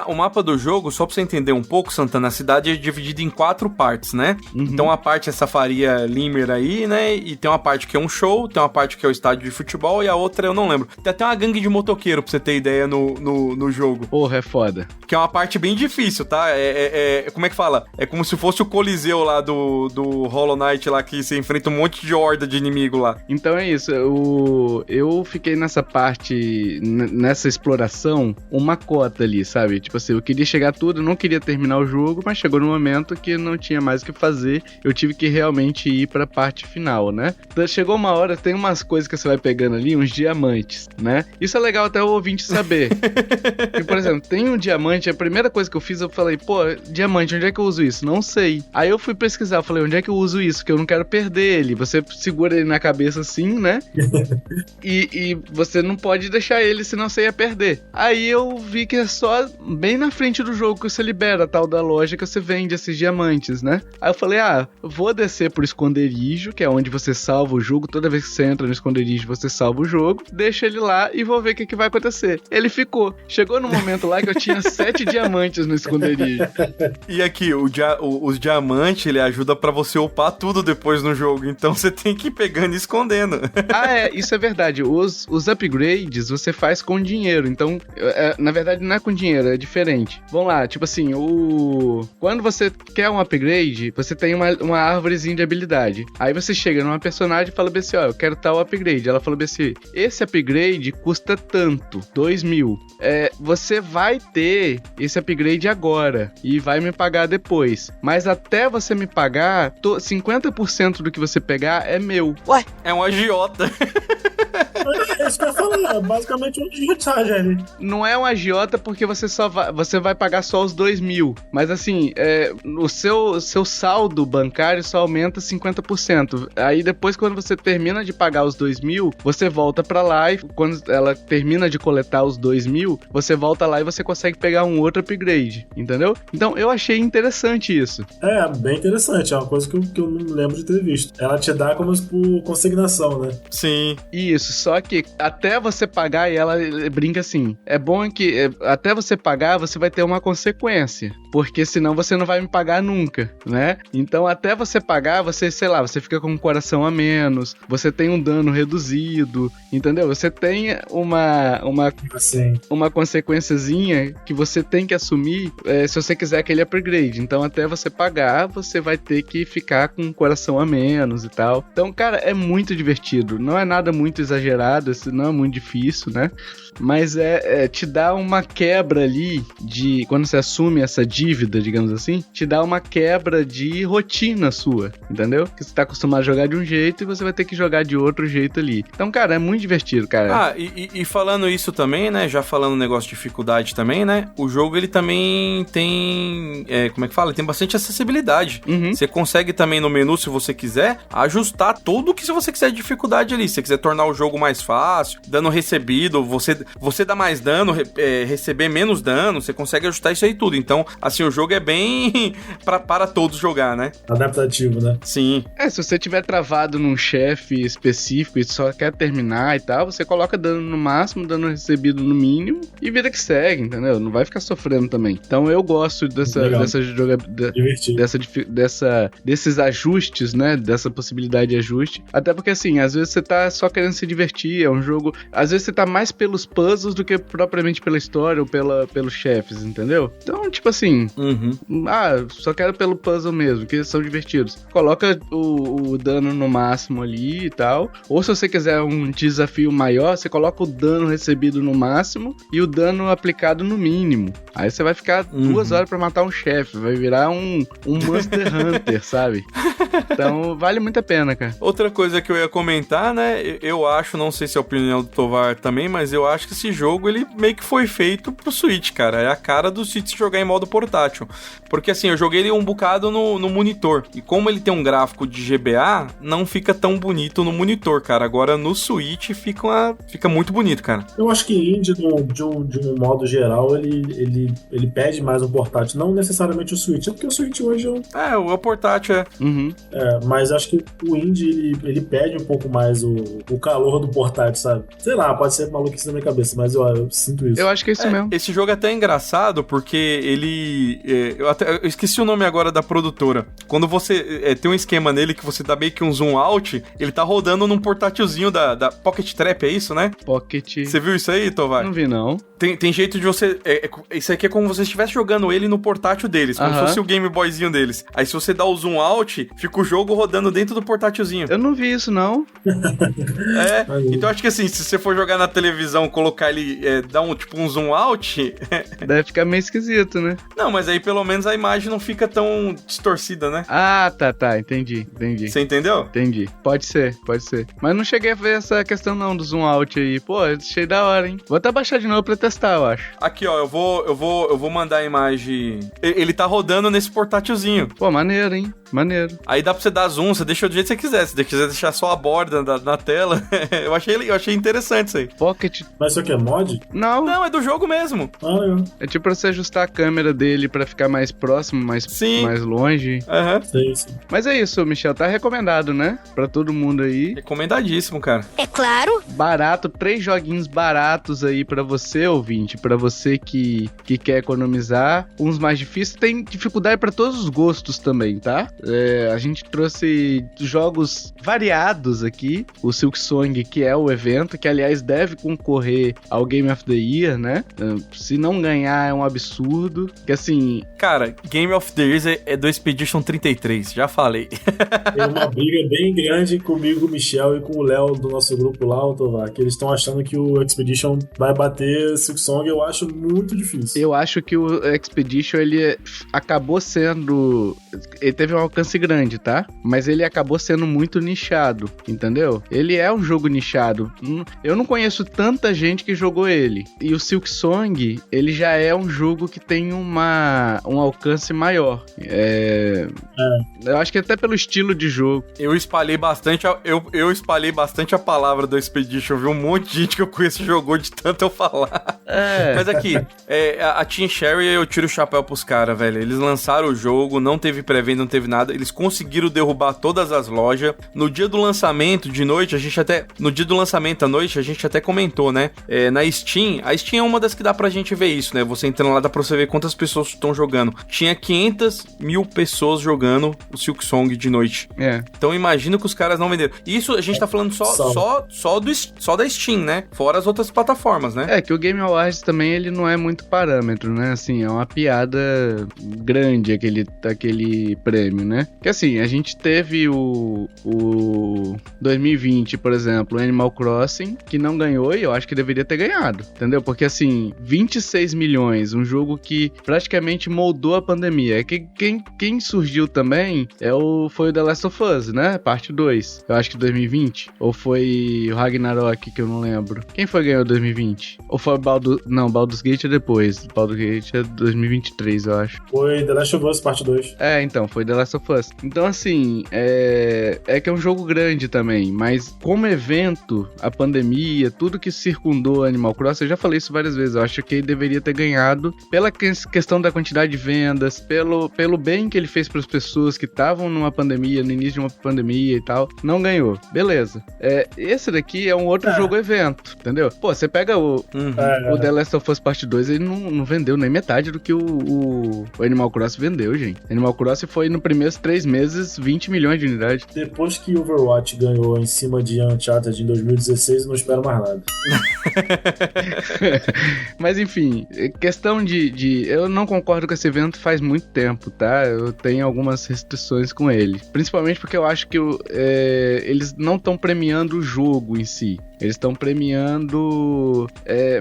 O mapa do jogo, só pra você entender um pouco, Santana, a cidade é dividida em 4 partes, né? Uhum. Então a parte é essa Faria Limer aí, né? E tem uma parte que é um show, tem uma parte que é o estádio de futebol e a outra eu não lembro. Tem até uma gangue de motoqueiro, pra você ter ideia, no jogo. Porra, é foda. Que é uma parte bem difícil, tá? Como é que fala? É como se fosse o Coliseu lá do Hollow Knight lá, que você enfrenta um monte de horda de inimigo lá. Então é isso, eu fiquei nessa parte, nessa exploração, uma cota ali, sabe? Tipo assim, eu queria chegar tudo, não queria terminar o jogo, mas chegou no momento que não tinha mais o que fazer, eu tive que realmente ir pra parte final, né? Então, chegou uma hora, tem umas coisas que você vai pegando ali, uns diamantes, né? Isso é legal até o ouvinte saber. Porque, por exemplo, tem um diamante, a primeira coisa que eu fiz, eu falei, pô, diamante, onde é que eu uso isso? Não sei. Aí eu fui pesquisar, eu falei, onde é que eu uso isso? Que eu não quero perder ele. Você segura ele na cabeça assim, né? e você não pode deixar ele, senão você ia perder. Aí eu vi que é só bem na frente do jogo que você libera a tal da loja que você vende esses diamantes, né? Aí eu falei, vou descer pro esconderijo, que é onde você salva o jogo. Toda vez que você entra no esconderijo, você salva o jogo. Deixa ele lá e vou ver o que vai acontecer. Ele ficou. Chegou no momento lá que eu tinha 7 diamantes no esconderijo. E aqui, os diamantes, ele ajuda pra você upar tudo depois no jogo. Então você tem que ir pegando e escondendo. Isso é verdade. Os upgrades você faz com dinheiro. Então, na verdade, não é com dinheiro, é diferente. Vamos lá, tipo assim, quando você quer um upgrade, você tem uma árvorezinha de habilidade. Aí você chega numa personagem e fala assim, eu quero tal upgrade. Ela fala assim, esse upgrade custa tanto, 2.000. Você vai ter esse upgrade agora e vai me pagar depois. Mas até você me pagar, 50% do que você pegar é meu. Ué? É um agiota. É isso que eu ia falar, basicamente um agiotagem ali. Não é um agiota porque você vai pagar só os 2.000. Mas assim, o seu saldo bancário só aumenta 50%. Aí depois, quando você termina de pagar os 2.000, você volta pra lá e quando ela termina de coletar os 2.000, você volta lá e você consegue pegar um outro upgrade, entendeu? Então eu achei interessante isso. Bem interessante, é uma coisa que eu não lembro de ter visto. Ela te dá como por consignação, né? Sim. Isso, só que até você pagar, e ela brinca assim, é bom que até você pagar, você vai ter uma consequência, porque senão você não vai me pagar nunca, né? Então até você pagar, você fica com um coração a menos, você tem um dano reduzido, entendeu? Você tem uma consequenciazinha que você tem que assumir se você quiser aquele upgrade. Então até você pagar, você vai ter que ficar com um coração a menos e tal. Então, cara, é muito divertido. Não é nada muito exagerado, não é muito difícil, né? Mas te dá uma quebra ali de... Quando você assume essa dívida, digamos assim, te dá uma quebra de rotina sua, entendeu? Que você tá acostumado a jogar de um jeito e você vai ter que jogar de outro jeito ali. Então, cara, é muito divertido, cara. E falando isso também, né? Já falando negócio de dificuldade também, né? O jogo, ele também tem... como é que fala? Ele tem bastante acessibilidade. Uhum. Você consegue também no menu, se você quiser, ajustar tudo que se você quiser de dificuldade ali. Se você quiser tornar o jogo mais fácil, dano recebido, você dá mais dano, receber menos dano, você consegue ajustar isso aí tudo. Então, assim, o jogo é bem para todos jogar, né? Adaptativo, né? Sim. Se você tiver travado num chefe específico e só quer terminar e tal, você coloca dano no máximo, dano recebido no mínimo e vida que segue, entendeu? Não vai ficar sofrendo também. Então eu gosto desses ajustes, né? Dessa possibilidade de ajuste. Até porque, assim, às vezes você tá só querendo se divertir, é um jogo... Às vezes você tá mais pelos puzzles do que propriamente pela história ou pelos chefes, entendeu? Então, tipo assim... Uhum. Só quero pelo puzzle mesmo, que eles são divertidos. Coloca o dano no máximo ali e tal. Ou se você quiser um desafio maior, você coloca o dano recebido no máximo e o dano aplicado no mínimo. Aí você vai ficar 2 horas pra matar um chefe. Vai virar um Monster Hunter, sabe? Então, vale muito a pena, cara. Outra coisa que eu ia comentar, né? Eu acho, não sei se é a opinião do Tovar também, mas eu acho que esse jogo, ele meio que foi feito pro Switch, cara. É a cara do Switch jogar em modo portátil. Porque assim, eu joguei ele um bocado no monitor. E como ele tem um gráfico de GBA, não fica tão bonito no monitor, cara. Agora no Switch fica muito bonito, cara. Eu acho que indie, de um modo geral, ele pede mais o portátil. Não necessariamente o Switch. É porque o Switch hoje é o portátil é. Uhum. Mas acho que o indie, ele pede um pouco mais o calor do portátil, sabe? Sei lá, pode ser maluquice na minha cabeça, mas eu sinto isso. Eu acho que é isso mesmo. Esse jogo é até engraçado, porque ele... eu esqueci o nome agora da produtora. Quando você tem um esquema nele que você dá meio que um zoom out, ele tá rodando num portátilzinho da Pocket Trap, é isso, né? Pocket... Você viu isso aí, Tovar? Não vi, não. Tem jeito de você... isso aqui é como se você estivesse jogando ele no portátil deles, como se fosse o Game Boyzinho deles. Aí se você dá o zoom out, fica o jogo rodando dentro do portátilzinho. Eu não vi isso, não. Então acho que assim, se você for jogar na televisão, colocar ele, dar um zoom out... Deve ficar meio esquisito, né? Não, mas aí pelo menos a imagem não fica tão distorcida, né? Ah, tá, entendi. Você entendeu? Entendi. Pode ser. Mas não cheguei a ver essa questão não do zoom out aí. Pô, achei da hora, hein? Vou até baixar de novo pra testar, eu acho. Aqui, ó, eu vou mandar a imagem. Ele tá rodando nesse portátilzinho. Pô, maneiro, hein? Maneiro. Aí dá pra você dar zoom, você deixa do jeito que você quiser. Se você quiser deixar só a borda na tela, eu achei interessante isso aí. Pocket. Mas isso aqui é mod? Não, é do jogo mesmo. É tipo pra você ajustar a câmera dele pra ficar mais próximo, mais longe. Sim. Mas é isso, Michel, tá recomendado, né? Pra todo mundo aí. Recomendadíssimo, cara. É claro. Barato, 3 joguinhos baratos aí pra você, ouvinte, pra você que quer economizar. Uns mais difíceis, tem dificuldade pra todos os gostos também, tá? A gente trouxe jogos variados aqui, o Silksong, que é o evento, que aliás deve concorrer ao Game of the Year, né? Se não ganhar é um absurdo, que assim... Cara, Game of the Year é do Expedition 33, já falei. Tem uma briga bem grande comigo, o Michel, e com o Léo do nosso grupo lá, o Tovar, que eles estão achando que o Expedition vai bater Silksong. Eu acho muito difícil. Eu acho que o Expedition, ele acabou sendo... Ele teve um alcance grande, tá? Mas ele acabou sendo muito nichado, entendeu? Ele é um jogo nichado. Eu não conheço tanta gente que jogou ele. E o Silksong, ele já é um jogo que tem um alcance maior. Eu acho que até pelo estilo de jogo. Eu espalhei bastante a palavra do Expedition, viu? Um monte de gente que eu conheço jogou de tanto eu falar. Mas aqui, a Team Cherry, eu tiro o chapéu pros caras, velho. Eles lançaram o jogo, não teve pré-venda, não teve nada. Eles conseguiram derrubar todas as lojas. No dia do lançamento, de noite, no dia do lançamento à noite, a gente até comentou, né? Na Steam, a Steam é uma das que dá pra gente ver isso, né? Você entrando lá, dá pra você ver quantas pessoas estão jogando. Tinha 500 mil pessoas jogando o Silksong de noite. Então imagina que os caras não venderam. Isso a gente tá falando só da Steam, né? Fora as outras plataformas, né? Que o Game Awards também, ele não é muito parâmetro, né? Assim, é uma piada grande aquele prêmio, né? Que assim, a gente teve o 2020, por exemplo, o Animal Crossing, que não ganhou e eu acho que deveria ter ganhado, entendeu? Porque assim, 26 milhões, um jogo que praticamente moldou a pandemia. Quem surgiu também foi o The Last of Us, né? Parte 2, eu acho que 2020. Ou foi o Ragnarok, que eu não lembro. Quem foi que ganhou 2020? Ou foi o Baldur's Gate é depois. Baldur's Gate é 2023, eu acho. Foi The Last of Us Parte 2. Então, foi The Last of Us. Então, assim, que é um jogo grande também, mas como evento, a pandemia, tudo que circundou Animal Crossing, eu já falei isso várias vezes, eu acho que ele deveria ter ganhado pela questão da quantidade de vendas, pelo bem que ele fez para as pessoas que estavam numa pandemia, no início de uma pandemia e tal, não ganhou. Beleza. Esse daqui é um outro jogo evento, entendeu? Pô, você pega o The Last of Us Part 2, ele não vendeu nem metade do que o Animal Crossing vendeu, gente. Animal Crossing foi no primeiros 3 meses 20 milhões de unidades. Depois que Overwatch ganhou em cima de Uncharted em 2016, não espero mais nada. Mas enfim, questão de eu não concordo com esse evento faz muito tempo, tá? Eu tenho algumas restrições com ele. Principalmente porque eu acho que eles não estão premiando o jogo em si. Eles estão premiando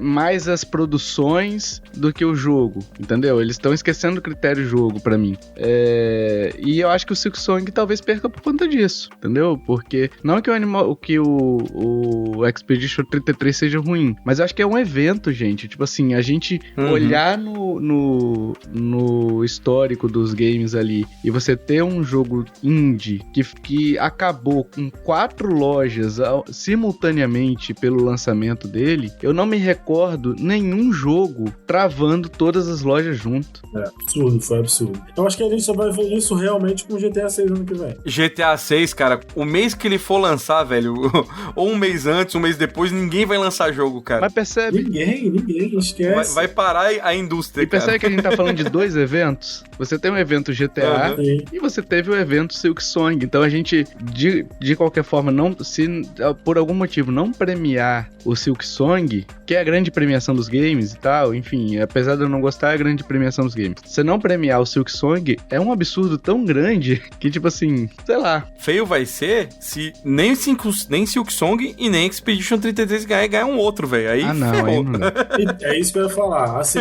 mais as produções do que o jogo, entendeu? Eles estão esquecendo o critério jogo pra mim. E eu acho que o Silksong talvez perca por conta disso, entendeu? Porque não que o Expedition 33 seja ruim, mas eu acho que é um evento, gente. Tipo assim, a gente olhar no histórico dos games ali e você ter um jogo indie que acabou com 4 lojas simultaneamente pelo lançamento dele, eu não me recordo nenhum jogo travando todas as lojas junto. Absurdo, foi absurdo. Eu acho que a gente só vai ver isso realmente com o GTA 6 ano que vem. GTA 6, cara, o mês que ele for lançar, velho, ou um mês antes, um mês depois, ninguém vai lançar jogo, cara. Mas percebe? Ninguém, esquece. Vai parar a indústria, e percebe cara. Que a gente tá falando de 2 eventos? Você tem um evento GTA e você teve o evento Silksong. Então a gente, de qualquer forma, se por algum motivo não premiar o Silksong, que é a grande premiação dos games e tal, enfim, apesar de eu não gostar, é a grande premiação dos games. Se não premiar o Silksong, é um absurdo tão grande que, tipo assim, sei lá. Feio vai ser se nem Silksong e nem Expedition 33 ganhar um outro, velho. Aí ferrou. Não dá. É isso que eu ia falar. Assim,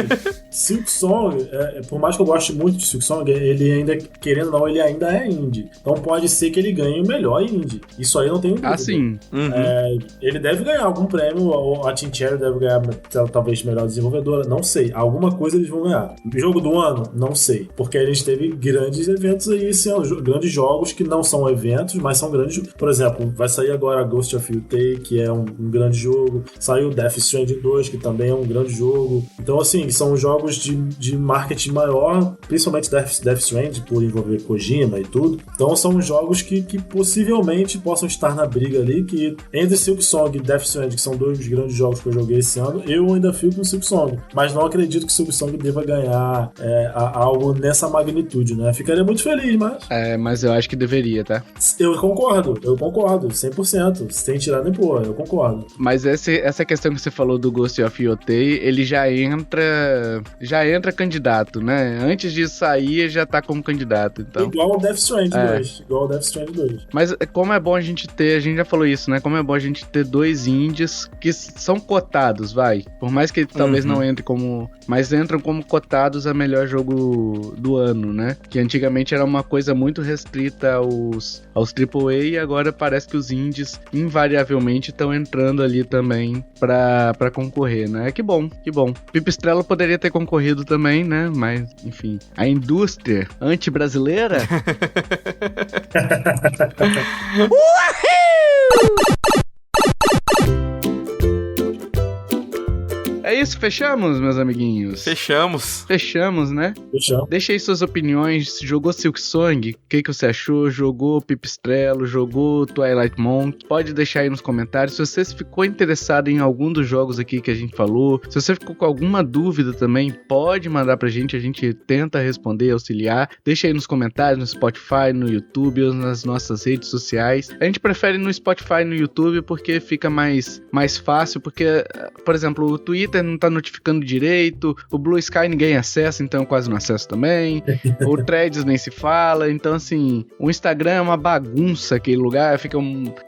Silksong, por mais que eu goste muito de Silksong, ele ainda, querendo ou não, ele ainda é indie. Então pode ser que ele ganhe o melhor indie. Isso aí não tem dúvida. Sim. Ele deve ganhar algum prêmio, ou a Team Cherry deve ganhar talvez melhor desenvolvedora, não sei. Alguma coisa eles vão ganhar. Jogo do ano? Não sei. Porque a gente teve grandes eventos aí esse ano, grandes jogos que não são eventos, mas são grandes. Por exemplo, vai sair agora Ghost of Yotei, que é um grande jogo. Saiu Death Stranding 2, que também é um grande jogo. Então, assim, são jogos de marketing maior, principalmente Death Stranding, por envolver Kojima e tudo. Então, são jogos que possivelmente possam estar na briga ali, que entre Silksong e Death Stranding, que são 2 grandes jogos que eu joguei esse ano, eu ainda fico com Silksong. Mas não acredito que Silksong deva ganhar algo nessa magnitude, né? Ficaria muito feliz, mas... Mas eu acho que deveria, tá? Eu concordo, 100%. Sem tirar nem pôr, eu concordo. Mas essa questão que você falou do Ghost of Yotei, ele já entra candidato, né? Antes de sair, já tá como candidato, então... Igual o Death Stranding 2. Mas como é bom a gente já falou isso, né? Como é bom a gente ter 2 indies que são cotados, vai. Por mais que talvez não entre como... Mas entram como cotados a melhor jogo do ano, né? Que antigamente era uma coisa muito restrita aos AAA e agora parece que os indies invariavelmente estão entrando ali também pra concorrer, né? Que bom. Pipistrello poderia ter concorrido também, né? Mas, enfim, a indústria anti-brasileira... É isso, fechamos, meus amiguinhos? Fechamos, né? Fechamos. Deixa aí suas opiniões. Jogou Silksong? O que você achou? Jogou Pipistrello? Jogou Twilight Monk? Pode deixar aí nos comentários. Se você ficou interessado em algum dos jogos aqui que a gente falou, se você ficou com alguma dúvida também, pode mandar pra gente. A gente tenta responder, auxiliar. Deixa aí nos comentários, no Spotify, no YouTube ou nas nossas redes sociais. A gente prefere no Spotify e no YouTube porque fica mais fácil, porque, por exemplo, o Twitter não tá notificando direito, o Blue Sky ninguém acessa, então eu quase não acesso também, o Threads nem se fala, então assim, o Instagram é uma bagunça, aquele lugar, fica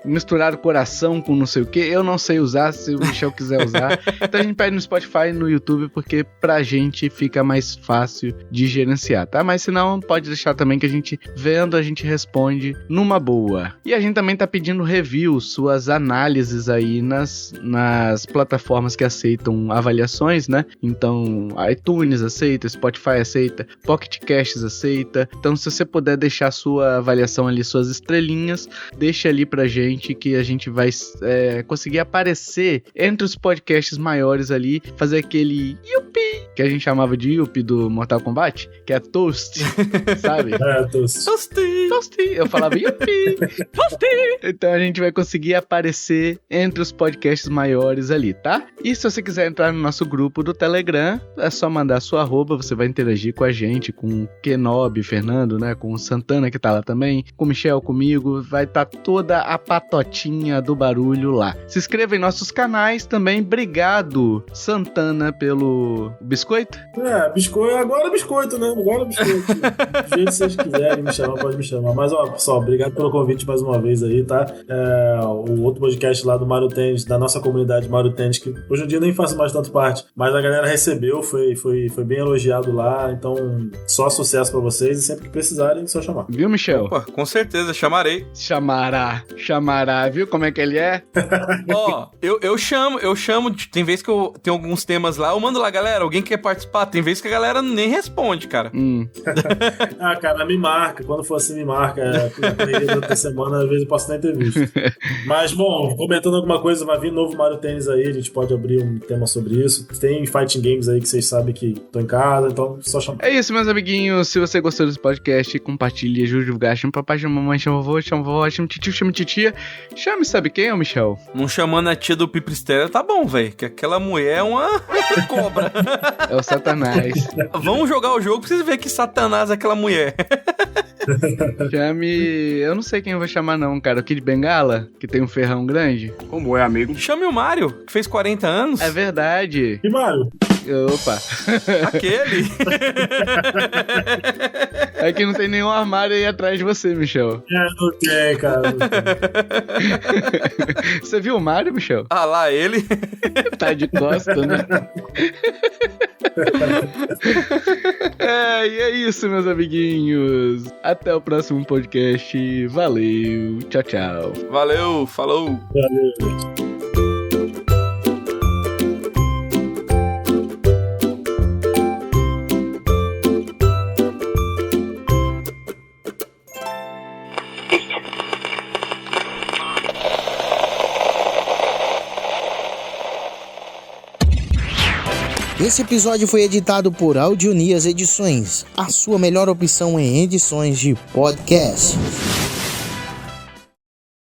misturado coração com não sei o que, eu não sei usar, se o Michel quiser usar, então a gente pede no Spotify e no YouTube, porque pra gente fica mais fácil de gerenciar, tá? Mas se não, pode deixar também que a gente vendo, a gente responde numa boa. E a gente também tá pedindo reviews, suas análises aí nas plataformas que aceitam avaliações, né? Então, iTunes aceita, Spotify aceita, Pocket Casts aceita. Então, se você puder deixar sua avaliação ali, suas estrelinhas, deixa ali pra gente que a gente vai conseguir aparecer entre os podcasts maiores ali, fazer aquele yupi, que a gente chamava de yupi do Mortal Kombat, que é toast, sabe? Toast. Eu falava yupi, toast. Então, a gente vai conseguir aparecer entre os podcasts maiores ali, tá? E se você quiser entrar entrar no nosso grupo do Telegram. É só mandar sua arroba, você vai interagir com a gente, com o Kenobi, Fernando, né? Com o Santana que tá lá também, com o Michel, comigo. Vai estar toda a patotinha do barulho lá. Se inscreva em nossos canais também. Obrigado, Santana, pelo biscoito. Biscoito, agora biscoito, né? Agora biscoito. Do jeito que vocês quiserem me chamar, pode me chamar. Mas, ó, pessoal, obrigado pelo convite mais uma vez aí, tá? O outro podcast lá do Mario Tennis, da nossa comunidade Mario Tennis, que hoje em dia nem faço mais tanto parte, mas a galera recebeu, foi bem elogiado lá, então só sucesso pra vocês e sempre que precisarem, só chamar. Viu, Michel? Opa, com certeza, chamarei. Chamará, viu como é que ele é? Ó, eu chamo, tem vezes que eu tenho alguns temas lá, eu mando lá, galera, alguém quer participar? Tem vezes que a galera nem responde, cara. Cara, me marca, quando for assim me marca, na correria da semana, às vezes eu posso nem ter visto. Mas, bom, comentando alguma coisa, vai vir novo Mario Tennis aí, a gente pode abrir um tema sobre isso. Tem fighting games aí que vocês sabem que estão em casa, então só chamar. É isso, meus amiguinhos. Se você gostou desse podcast, compartilhe, ajude a divulgar. Chama papai, chama mamãe, chama vovô, chama vovó, chama tio, chama titia. Chame, sabe quem, ô Michel? Não chamando a tia do Pipistrela, tá bom, velho. Que aquela mulher é uma cobra. É o Satanás. Vamos jogar o jogo pra vocês verem que Satanás é aquela mulher. Chame... Eu não sei quem eu vou chamar não, cara. O Kid Bengala, que tem um ferrão grande. Como é, amigo? Chame o Mario, que fez 40 anos. É verdade. E Mario? Opa. Aquele. É que não tem nenhum armário aí atrás de você, Michel. Não tem, cara. Não tem. Você viu o Mario, Michel? Ah lá, ele. Tá de costa, né? E é isso, meus amiguinhos. Até o próximo podcast. Valeu. Tchau, tchau. Valeu, falou. Valeu. Esse episódio foi editado por Audionias Edições, a sua melhor opção em edições de podcast.